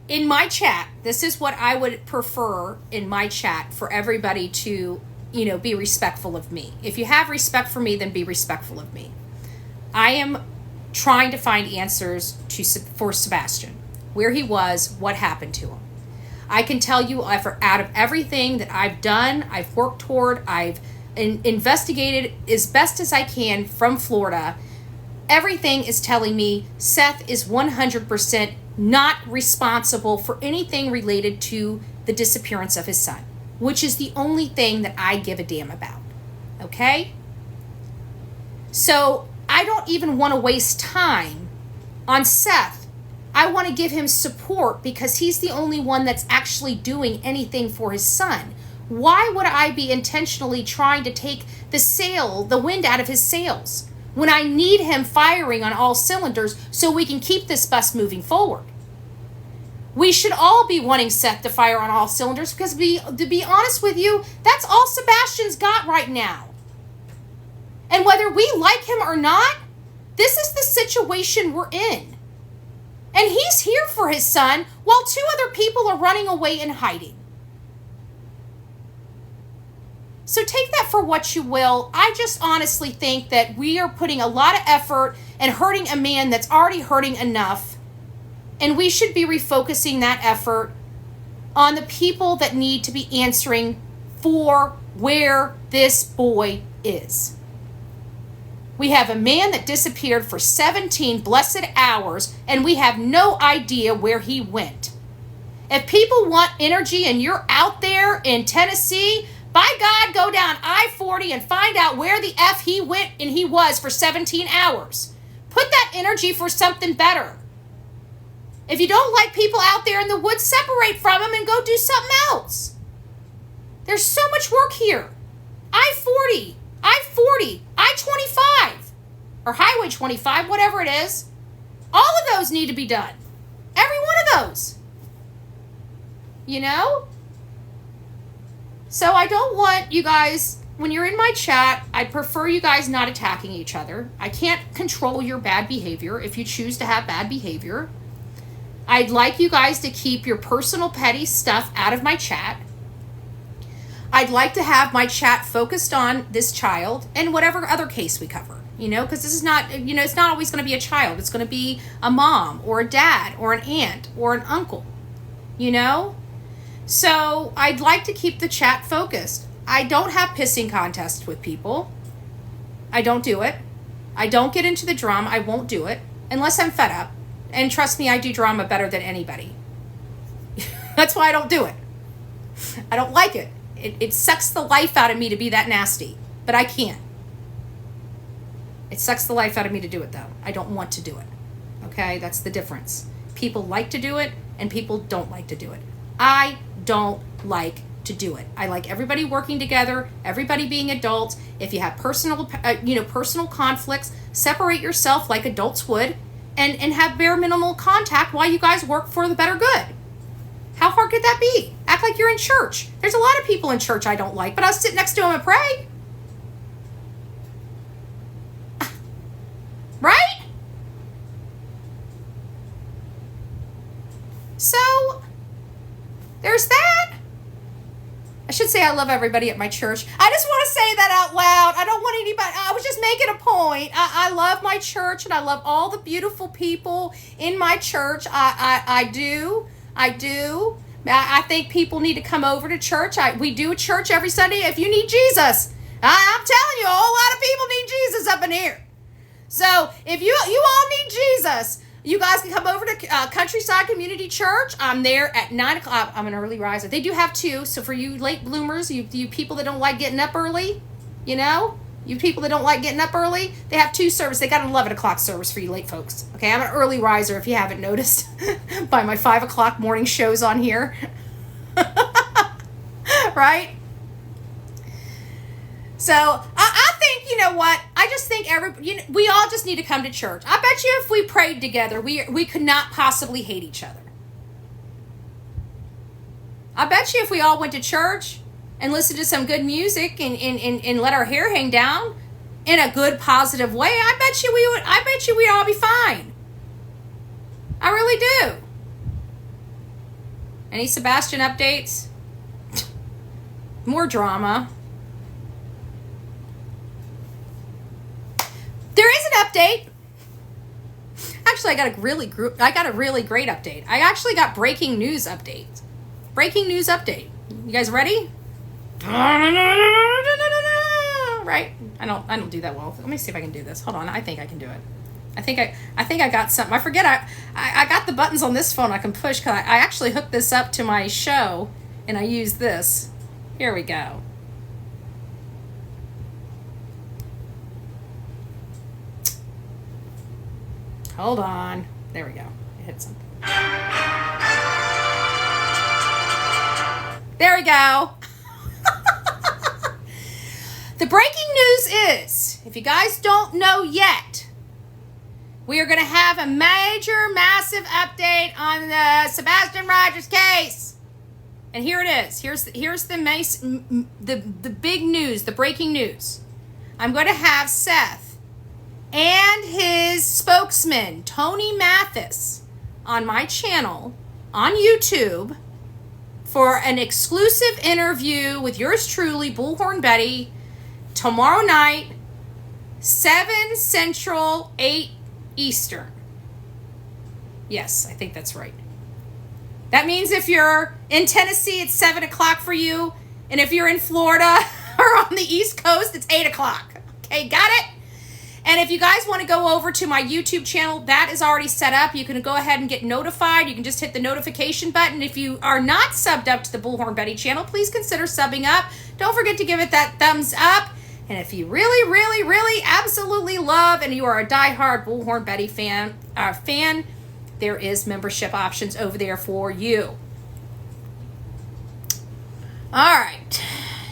in my chat, this is what I would prefer in my chat for everybody to, be respectful of me. If you have respect for me, then be respectful of me. I am trying to find answers for Sebastian. Where he was, what happened to him. I can tell you out of everything that I've done, I've worked toward, I've investigated as best as I can from Florida, everything is telling me Seth is 100% not responsible for anything related to the disappearance of his son, which is the only thing that I give a damn about. Okay? So I don't even want to waste time on Seth. I want to give him support because he's the only one that's actually doing anything for his son. Why would I be intentionally trying to take the wind out of his sails when I need him firing on all cylinders so we can keep this bus moving forward? We should all be wanting Seth to fire on all cylinders because to be honest with you, that's all Sebastian's got right now. And whether we like him or not, this is the situation we're in. And he's here for his son while two other people are running away and hiding. So take that for what you will. I just honestly think that we are putting a lot of effort and hurting a man that's already hurting enough. And we should be refocusing that effort on the people that need to be answering for where this boy is. We have a man that disappeared for 17 blessed hours, and we have no idea where he went. If people want energy and you're out there in Tennessee, by God, go down I-40 and find out where the F he went and he was for 17 hours. Put that energy for something better. If you don't like people out there in the woods, separate from them and go do something else. There's so much work here. I-40, I-25, or Highway 25, whatever it is. All of those need to be done. Every one of those. So I don't want you guys, when you're in my chat, I prefer you guys not attacking each other. I can't control your bad behavior if you choose to have bad behavior. I'd like you guys to keep your personal petty stuff out of my chat. I'd like to have my chat focused on this child and whatever other case we cover, because this is not, it's not always going to be a child. It's going to be a mom or a dad or an aunt or an uncle, So I'd like to keep the chat focused. I don't have pissing contests with people. I don't do it. I don't get into the drama. I won't do it unless I'm fed up. And trust me, I do drama better than anybody. That's why I don't do it. I don't like it. It sucks the life out of me to be that nasty, but I can't. It sucks the life out of me to do it, though. I don't want to do it. Okay? That's the difference. People like to do it, and people don't like to do it. I don't like to do it. I like everybody working together, everybody being adults. If you have personal conflicts, separate yourself like adults would, and have bare minimal contact while you guys work for the better good. How hard could that be? Act like you're in church. There's a lot of people in church I don't like, but I'll sit next to them and pray. Right? So, there's that. I should say I love everybody at my church. I just want to say that out loud. I don't want anybody, I was just making a point. I love my church, and I love all the beautiful people in my church. I do. I think people need to come over to church. We do church every Sunday. If you need Jesus, I'm telling you, a whole lot of people need Jesus up in here. So if you all need Jesus, you guys can come over to Countryside Community Church. I'm there at 9 o'clock. I'm an early riser. They do have two. So for you late bloomers, you people that don't like getting up early, you people that don't like getting up early, they have two services. They got an 11 o'clock service for you late folks. Okay, I'm an early riser if you haven't noticed by my 5 o'clock morning shows on here. Right? So I think, you know what? I just think we all just need to come to church. I bet you if we prayed together, we could not possibly hate each other. I bet you if we all went to church and listened to some good music and let our hair hang down in a good, positive way, I bet you we'd all be fine. I really do. Any Sebastian updates? More drama. There is an update. Actually, I got a really great update. I actually got breaking news update. Breaking news update. You guys ready? Right? I don't do that well. Let me see if I can do this. Hold on. I think I can do it. I think I got something. I forget. I got the buttons on this phone I can push because I actually hooked this up to my show and I use this. Here we go. Hold on. There we go. I hit something. There we go. The breaking news is, if you guys don't know yet, we are going to have a major, massive update on the Sebastian Rogers case. And here it is. Here's the big news, the breaking news. I'm going to have Seth and his spokesman, Tony Mathis, on my channel on YouTube for an exclusive interview with yours truly, Bullhorn Betty, tomorrow night, 7 Central, 8 Eastern. Yes, I think that's right. That means if you're in Tennessee, it's 7 o'clock for you. And if you're in Florida or on the East Coast, it's 8 o'clock. Okay, got it? And if you guys want to go over to my YouTube channel, that is already set up. You can go ahead and get notified. You can just hit the notification button. If you are not subbed up to the Bullhorn Betty channel, please consider subbing up. Don't forget to give it that thumbs up. And if you really, really, really absolutely love and you are a diehard Bullhorn Betty fan, there is membership options over there for you. All right.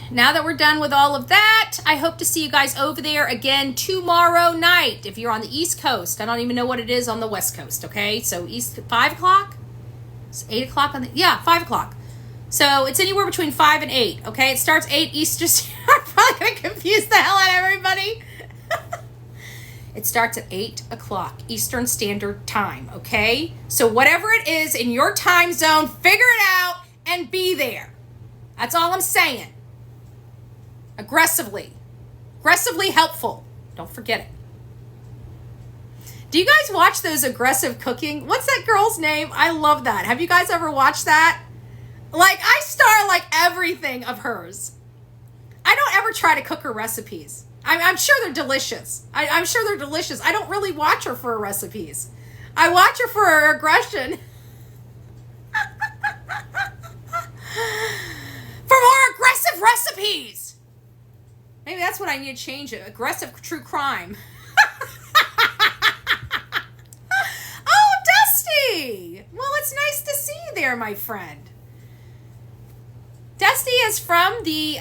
Now that we're done with all of that, I hope to see you guys over there again tomorrow night. If you're on the East Coast, I don't even know what it is on the West Coast, okay? So 5 o'clock? It's 8 o'clock on the, 5 o'clock. So it's anywhere between 5 and 8, okay? It starts 8 Eastern. I'm probably going to confuse the hell out of everybody. It starts at 8 o'clock Eastern Standard Time, okay? So whatever it is in your time zone, figure it out and be there. That's all I'm saying. Aggressively helpful. Don't forget it. Do you guys watch those aggressive cooking? What's that girl's name? I love that. Have you guys ever watched that? Like, I star like everything of hers. I don't ever try to cook her recipes. I'm sure they're delicious. I'm sure they're delicious. I don't really watch her for her recipes. I watch her for her aggression. For more aggressive recipes. Maybe that's what I need to change it. Aggressive true crime. Oh, Dusty. Well, it's nice to see you there, my friend. Dusty is from the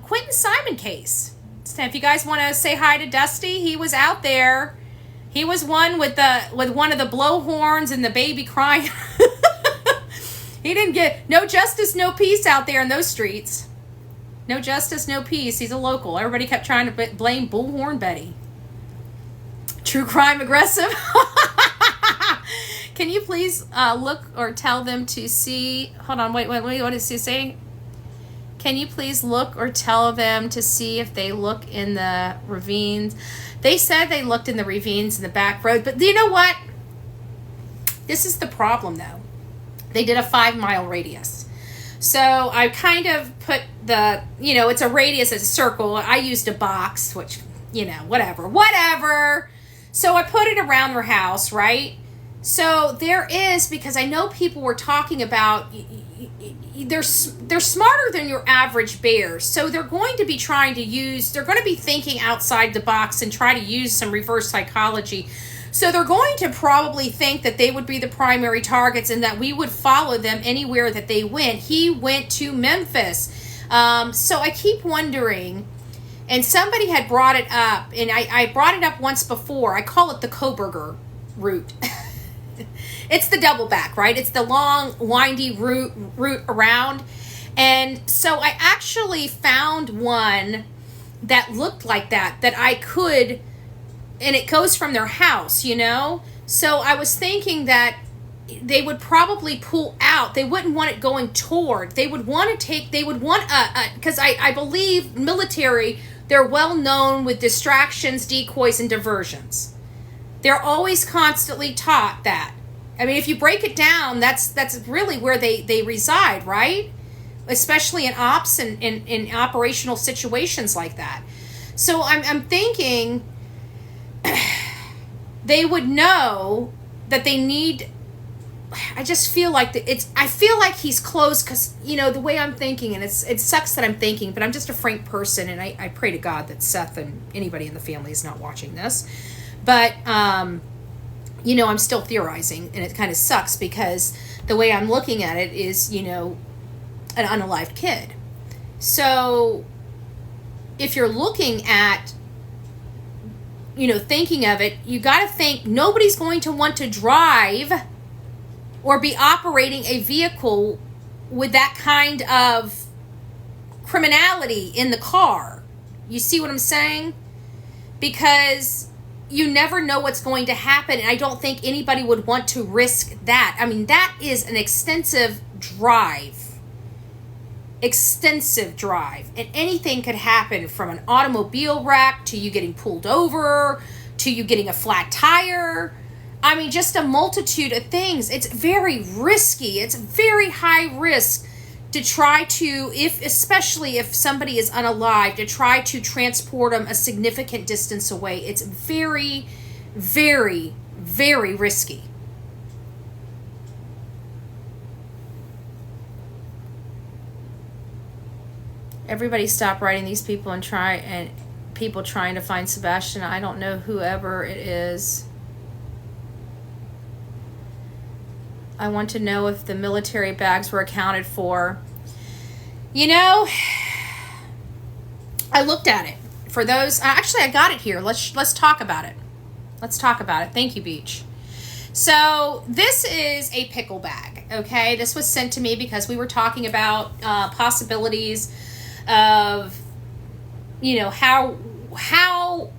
Quentin Simon case. So if you guys want to say hi to Dusty, he was out there. He was one with one of the blowhorns and the baby crying. He didn't get no justice, no peace out there in those streets. No justice, no peace. He's a local. Everybody kept trying to blame Bullhorn Betty. True crime aggressive. Can you please look or tell them to see? Hold on, wait. What does he say? Can you please look or tell them to see if they look in the ravines? They said they looked in the ravines in the back road, but you know what? This is the problem, though. They did a 5-mile radius. So I kind of put it's a radius, it's a circle. I used a box, which, whatever. So I put it around their house, right? So there is, because I know people were talking about, they're smarter than your average bear. So they're going to be they're going to be thinking outside the box and try to use some reverse psychology. So they're going to probably think that they would be the primary targets and that we would follow them anywhere that they went. He went to Memphis. So I keep wondering, and somebody had brought it up, and I brought it up once before. I call it the Koberger route. It's the double back, right? It's the long, windy route around. And so I actually found one that looked like that I could, and it goes from their house, So I was thinking that they would probably pull out. They wouldn't want it going toward. They would want because I believe military, they're well known with distractions, decoys, and diversions. They're always constantly taught that. I mean, if you break it down, that's really where they reside, right? Especially in ops and in operational situations like that. So I'm thinking they would know that they need. I just feel like I feel like he's close because the way I'm thinking, and it sucks that I'm thinking, but I'm just a frank person, and I pray to God that Seth and anybody in the family is not watching this, but I'm still theorizing, and it kind of sucks because the way I'm looking at it is an unalived kid. So if you're looking at thinking of it, you got to think nobody's going to want to drive or be operating a vehicle with that kind of criminality in the car. You see what I'm saying? Because you never know what's going to happen, and I don't think anybody would want to risk that. I mean, that is an extensive drive, and anything could happen, from an automobile wreck to you getting pulled over to you getting a flat tire. I mean, just a multitude of things. It's very risky. It's very high risk to try to, especially if somebody is unalive, to try to transport them a significant distance away. It's very, very, very risky. Everybody stop writing these people and people trying to find Sebastian. I don't know whoever it is. I want to know if the military bags were accounted for. I looked at it. For those, actually I got it here. Let's talk about it. Thank you, Beach. So this is a pickle bag, okay? This was sent to me because we were talking about possibilities of, how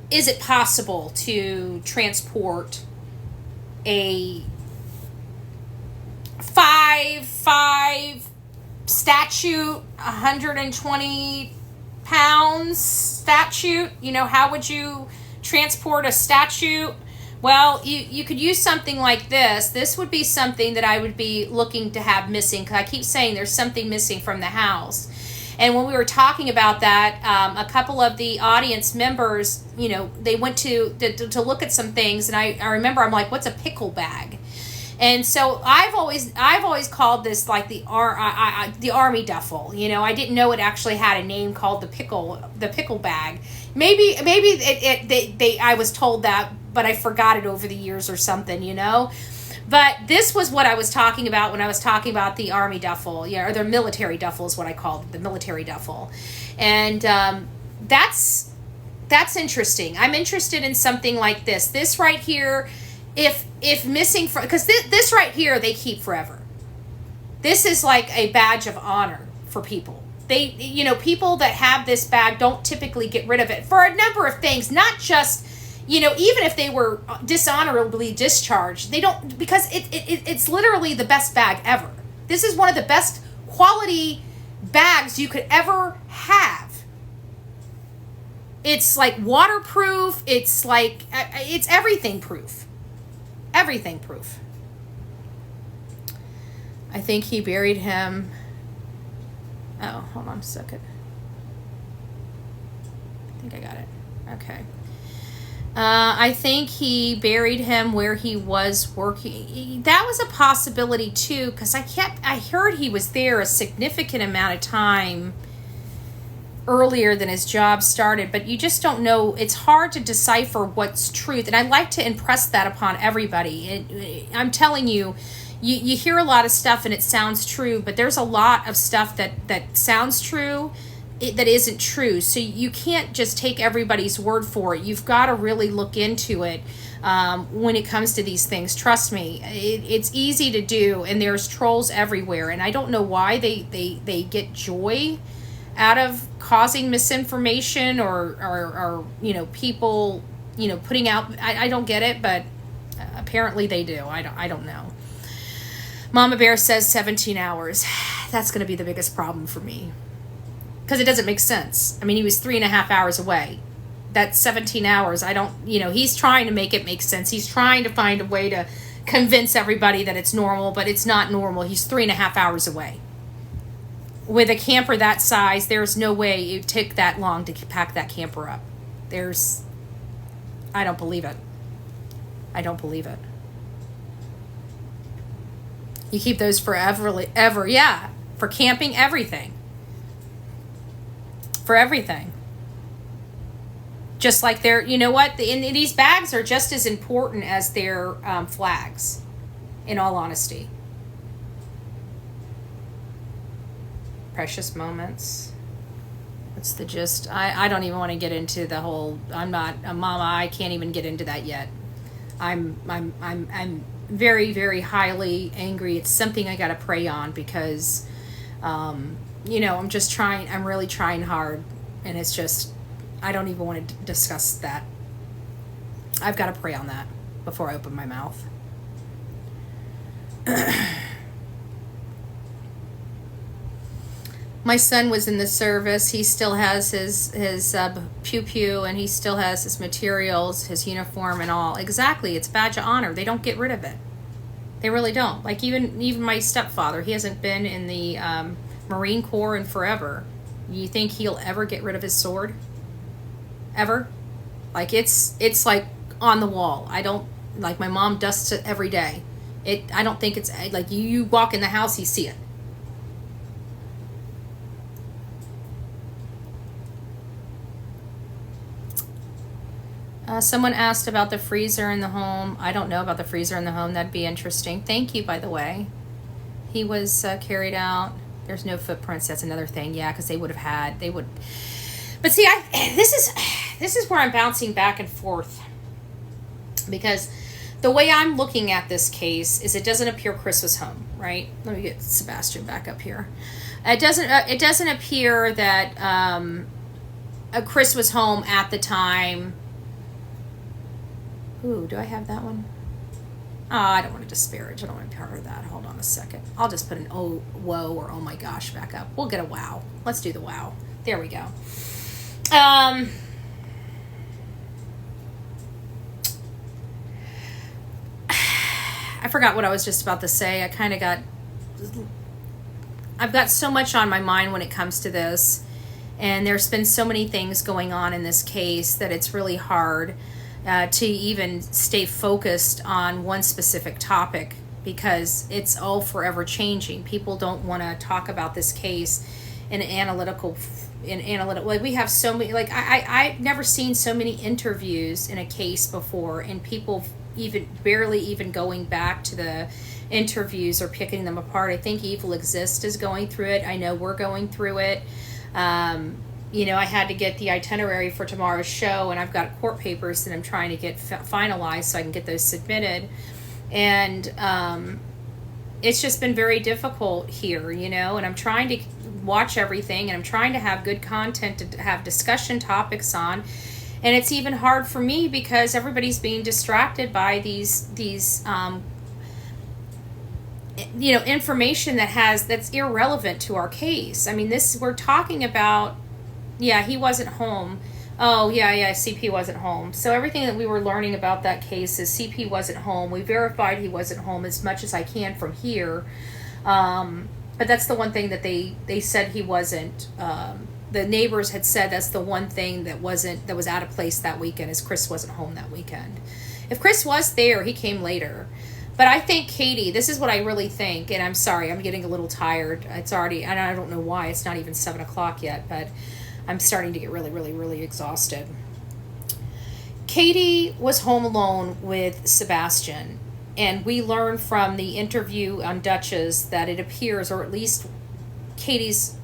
is it possible to transport a 5'5" statue, 120 pounds statue? How would you transport a statue? Well, you could use something like this. This would be something that I would be looking to have missing, because I keep saying there's something missing from the house. And when we were talking about that, a couple of the audience members, they went to look at some things, and I remember I'm like, what's a pickle bag? And so I've always called this like the army duffel. I didn't know it actually had a name called the pickle bag. Maybe I was told that, but I forgot it over the years or something. But this was what I was talking about when I was talking about the army duffel, or the military duffel is what I called it, the military duffel. And that's interesting. I'm interested in something like this. This right here, if missing, because this right here, they keep forever. This is like a badge of honor for people. People that have this bag don't typically get rid of it for a number of things, not just, even if they were dishonorably discharged, they don't, because it's literally the best bag ever. This is one of the best quality bags you could ever have. It's like waterproof. It's like, it's everything proof. Everything proof. I think he buried him. Oh, hold on a second. I think I got it. Okay. I think he buried him where he was working. That was a possibility too, because I heard he was there a significant amount of time earlier than his job started, but you just don't know. It's hard to decipher what's truth, and I like to impress that upon everybody. I'm telling you, you hear a lot of stuff and it sounds true, but there's a lot of stuff that sounds true that isn't true. So you can't just take everybody's word for it. You've got to really look into it when it comes to these things. Trust me, it's easy to do, and there's trolls everywhere, and I don't know why they get joy out of causing misinformation or people putting out. I don't get it, but apparently they do. I don't know. Mama Bear says 17 hours. That's going to be the biggest problem for me, because it doesn't make sense. I mean, he was 3.5 hours away. That's 17 hours. He's trying to make it make sense. He's trying to find a way to convince everybody that it's normal, but it's not normal. He's 3.5 hours away. With a camper that size, there's no way it would take that long to pack that camper up. I don't believe it. I don't believe it. You keep those forever, yeah. For camping, everything. For everything. Just like these bags are just as important as their flags, in all honesty. Precious moments. What's the gist? I don't even want to get into the whole, I'm not a mama, I can't even get into that yet. I'm very, very highly angry. It's something I got to pray on, because I'm really trying hard, and it's just, I don't even want to discuss that. I've got to pray on that before I open my mouth. My son was in the service. He still has his pew, and he still has his materials, his uniform and all. Exactly. It's badge of honor. They don't get rid of it. They really don't. Like even my stepfather, he hasn't been in the Marine Corps in forever. You think he'll ever get rid of his sword? Ever? Like it's like on the wall. I don't, like, my mom dusts it every day. I don't think it's like you walk in the house, you see it. Someone asked about the freezer in the home. I don't know about the freezer in the home. That'd be interesting. Thank you, by the way. He was carried out. There's no footprints. That's another thing. Yeah, because they would. But see, this is where I'm bouncing back and forth, because the way I'm looking at this case is it doesn't appear Chris was home, right? Let me get Sebastian back up here. It doesn't appear that Chris was home at the time. Ooh, do I have that one? Oh, I don't want to disparage. I don't want to be part of that. Hold on a second. I'll just put an oh, whoa, or oh my gosh back up. We'll get a wow. Let's do the wow. There we go. I forgot what I was just about to say. I kind of got I've got so much on my mind when it comes to this, and there's been so many things going on in this case that it's really hard to even stay focused on one specific topic, because it's all forever changing. People don't want to talk about this case in analytical, like we have so many, like I've never seen so many interviews in a case before, and people even barely even going back to the interviews or picking them apart. I think Evil Exist is going through it. I know we're going through it. I had to get the itinerary for tomorrow's show, and I've got court papers that I'm trying to get finalized so I can get those submitted. And it's just been very difficult here, and I'm trying to watch everything, and I'm trying to have good content to have discussion topics on. And it's even hard for me because everybody's being distracted by these information that's irrelevant to our case. I mean, we're talking about, he wasn't home. Oh, yeah, CP wasn't home. So everything that we were learning about that case is CP wasn't home. We verified he wasn't home as much as I can from here. But that's the one thing that they said he wasn't. The neighbors had said that's the one thing that was out of place that weekend, is Chris wasn't home that weekend. If Chris was there, he came later. But I think Katie, this is what I really think, and I'm sorry, I'm getting a little tired. It's already, and I don't know why, it's not even 7 o'clock yet, but I'm starting to get really, really, really exhausted. Katie was home alone with Sebastian, and we learned from the interview on Duchess that it appears, or at least Katie's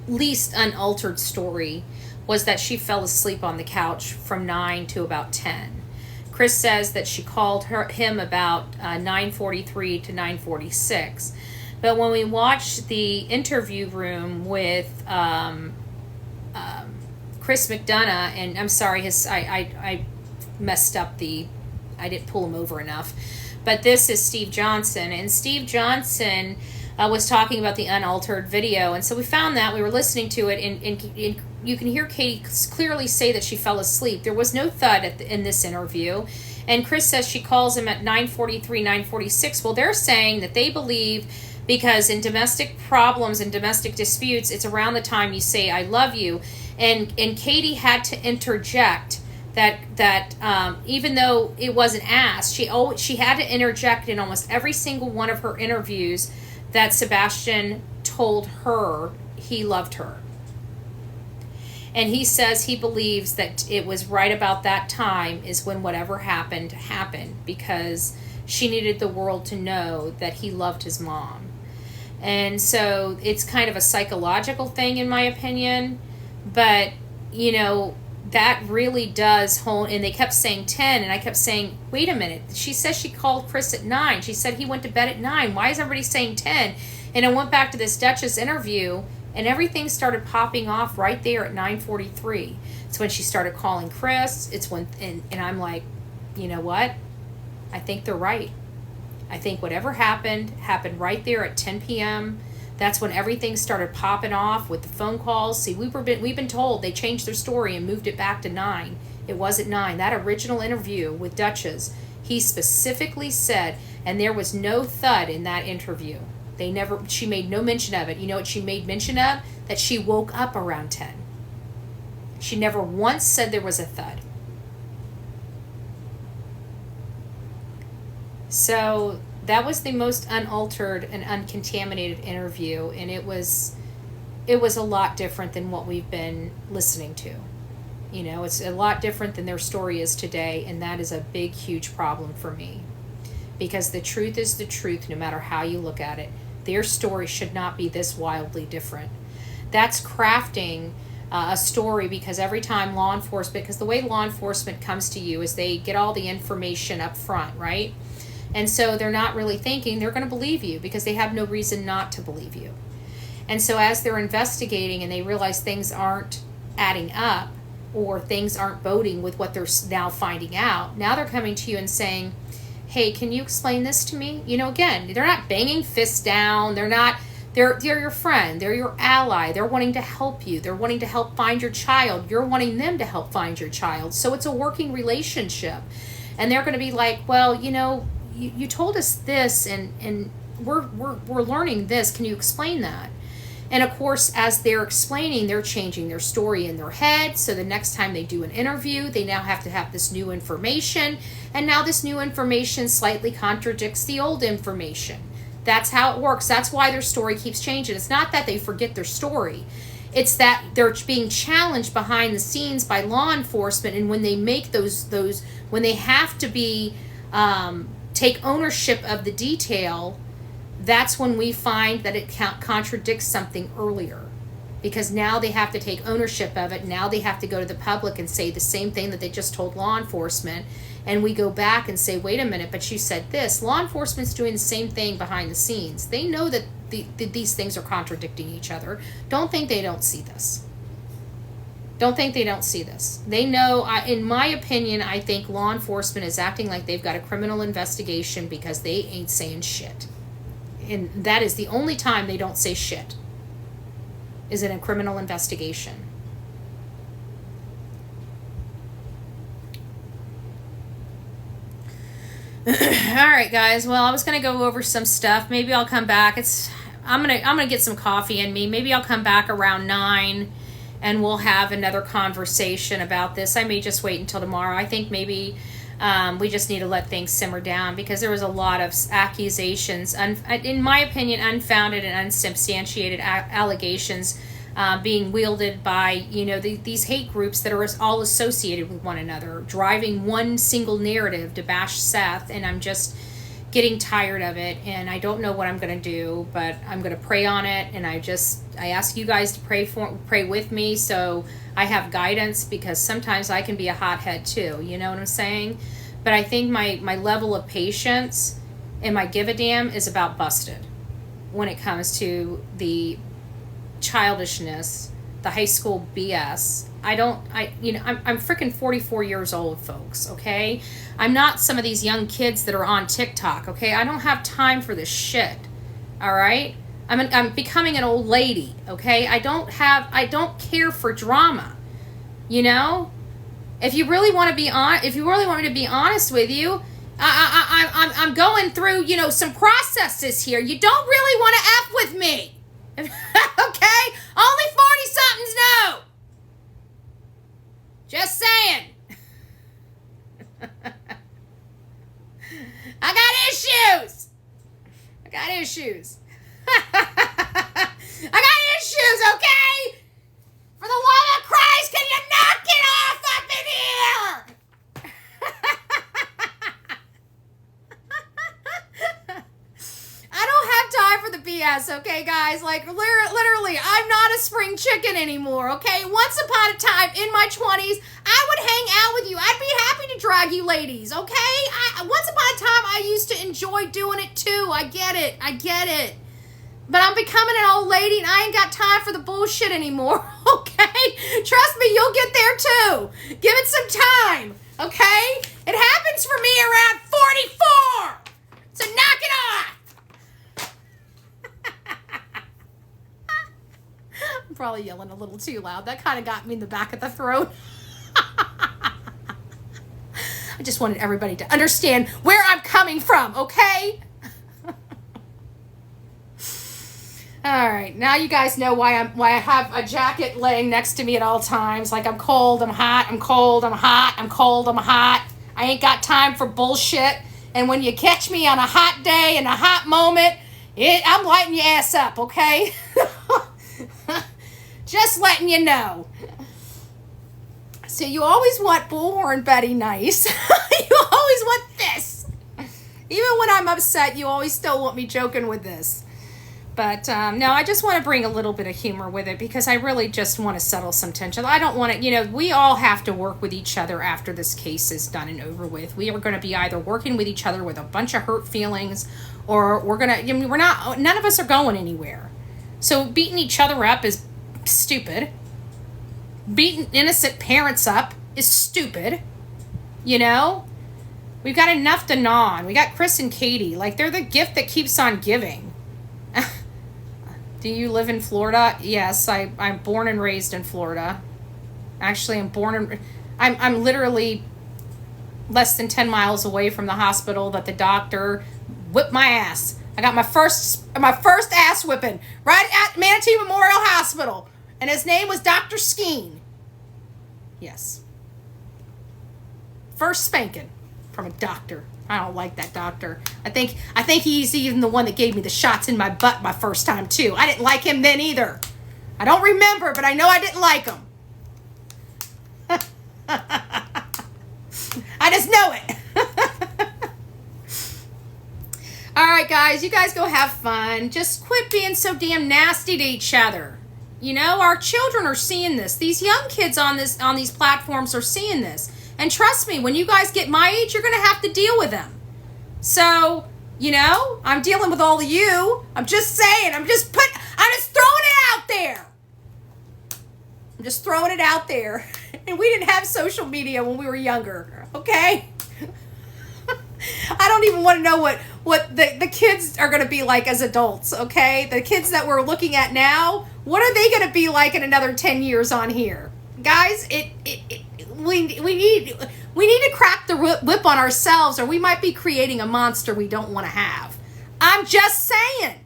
least unaltered story, was that she fell asleep on the couch from 9 to about 10. Chris says that she called him about 9:43 to 9:46. But when we watched the interview room with Chris McDonough, and I'm sorry, I messed up I didn't pull him over enough. But this is Steve Johnson, and Steve Johnson was talking about the unaltered video. And so we found that, we were listening to it, and you can hear Katie clearly say that she fell asleep. There was no thud in this interview. And Chris says she calls him at 9:43, 9:46. Well, they're saying that they believe, because in domestic problems and domestic disputes, it's around the time you say, I love you. And Katie had to interject that even though it wasn't asked, she had to interject in almost every single one of her interviews that Sebastian told her he loved her. And he says he believes that it was right about that time is when whatever happened, because she needed the world to know that he loved his mom. And so it's kind of a psychological thing, in my opinion. But, that really does hone, and they kept saying 10, and I kept saying, wait a minute, she says she called Chris at 9. She said he went to bed at 9. Why is everybody saying 10? And I went back to this Duchess interview, and everything started popping off right there at 9:43. It's when she started calling Chris. It's when, and I'm like, you know what? I think they're right. I think whatever happened right there at 10 p.m. That's when everything started popping off with the phone calls. See, we've been told they changed their story and moved it back to 9. It wasn't 9. That original interview with Duchess, he specifically said, and there was no thud in that interview. She made no mention of it. You know what she made mention of? That she woke up around 10. She never once said there was a thud. So that was the most unaltered and uncontaminated interview, and it was a lot different than what we've been listening to. It's a lot different than their story is today, and that is a big, huge problem for me. Because the truth is the truth, no matter how you look at it. Their story should not be this wildly different. That's crafting a story, because every time law enforcement, because the way law enforcement comes to you is they get all the information up front, right? And so they're not really thinking they're going to believe you, because they have no reason not to believe you. And so as they're investigating and they realize things aren't adding up, or things aren't boding with what they're now finding out, now they're coming to you and saying, hey, can you explain this to me? Again, they're not banging fists down. They're your friend. They're your ally. They're wanting to help you. They're wanting to help find your child. You're wanting them to help find your child. So it's a working relationship. And they're going to be like, well, you told us this, and we're learning this. Can you explain that? And of course, as they're explaining, they're changing their story in their head. So the next time they do an interview, they now have to have this new information. And now this new information slightly contradicts the old information. That's how it works. That's why their story keeps changing. It's not that they forget their story. It's that they're being challenged behind the scenes by law enforcement. And when they make those when they have to be, take ownership of the detail, that's when we find that it contradicts something earlier, because now they have to take ownership of it. Now they have to go to the public and say the same thing that they just told law enforcement. And we go back and say, wait a minute, but you said this. Law enforcement's doing the same thing behind the scenes. They know that these things are contradicting each other. Don't think they don't see this. Don't think they don't see this. They know, in my opinion, I think law enforcement is acting like they've got a criminal investigation because they ain't saying shit. And that is the only time they don't say shit, is in a criminal investigation. All right, guys. Well, I was gonna go over some stuff. Maybe I'll come back. I'm gonna get some coffee in me. Maybe I'll come back around 9, and we'll have another conversation about this. I may just wait until tomorrow. I think maybe we just need to let things simmer down, because there was a lot of accusations, in my opinion, unfounded and unsubstantiated allegations being wielded by, these hate groups that are all associated with one another, driving one single narrative to bash Seth. And I'm just getting tired of it, and I don't know what I'm going to do, but I'm going to pray on it. And I ask you guys to pray with me, so I have guidance, because sometimes I can be a hothead too, you know what I'm saying? But I think my level of patience and my give a damn is about busted when it comes to the childishness, the high school BS. I'm freaking 44 years old, folks, okay? I'm not some of these young kids that are on TikTok, okay? I don't have time for this shit, all right? I'm becoming an old lady, okay? I don't care for drama, If you really want to be if you really want me to be honest with you, I'm going through, some processes here. You don't really want to F with me. Okay? Only 40-somethings know. Just saying. I got issues. I got issues, okay? For the love of Christ, can you knock it off up in here? I don't have time for the BS, okay, guys? Like, literally, I'm not a spring chicken anymore, okay? Once upon a time, in my 20s, I would hang out with you. I'd be happy to drag you ladies, okay? Once upon a time, I used to enjoy doing it, too. I get it. But I'm becoming an old lady, and I ain't got time for the bullshit anymore, okay? Trust me, you'll get there, too. Give it some time, okay? It happens for me around 44, so knock it off. I'm probably yelling a little too loud. That kind of got me in the back of the throat. I just wanted everybody to understand where I'm coming from, okay? All right, now you guys know why I have a jacket laying next to me at all times. Like, I'm cold, I'm hot, I'm cold, I'm hot, I'm cold, I'm hot. I ain't got time for bullshit. And when you catch me on a hot day and a hot moment, I'm lighting your ass up, okay? Just letting you know. So you always want Bullhorn Betty nice. You always want this. Even when I'm upset, you always still want me joking with this. But no, I just want to bring a little bit of humor with it, because I really just want to settle some tension. I don't want to, we all have to work with each other after this case is done and over with. We are going to be either working with each other with a bunch of hurt feelings, or we're going to, none of us are going anywhere. So beating each other up is stupid. Beating innocent parents up is stupid. We've got enough to gnaw on. We got Chris and Katie. Like, they're the gift that keeps on giving. Do you live in Florida? Yes, I'm born and raised in Florida. Actually, I'm literally less than 10 miles away from the hospital that the doctor whipped my ass I got my first ass whipping right at Manatee Memorial Hospital, and his name was Dr. Skeen. Yes. First spanking from a doctor. I don't like that doctor. I think he's even the one that gave me the shots in my butt my first time too. I didn't like him then either. I don't remember, but I know I didn't like him. I just know it. All right, guys, you guys go have fun. Just quit being so damn nasty to each other. You know, our children are seeing this. These young kids on these platforms are seeing this. And trust me, when you guys get my age, you're going to have to deal with them. So, you know, I'm dealing with all of you. I'm just saying. I'm just throwing it out there. I'm just throwing it out there. And we didn't have social media when we were younger, okay? I don't even want to know what the kids are going to be like as adults, okay? The kids that we're looking at now, what are they going to be like in another 10 years on here? Guys, we need to crack the whip on ourselves, or we might be creating a monster we don't want to have. I'm just saying.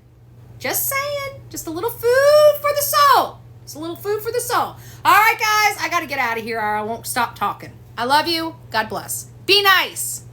Just saying. Just a little food for the soul. Just a little food for the soul. All right, guys, I got to get out of here or I won't stop talking. I love you. God bless. Be nice.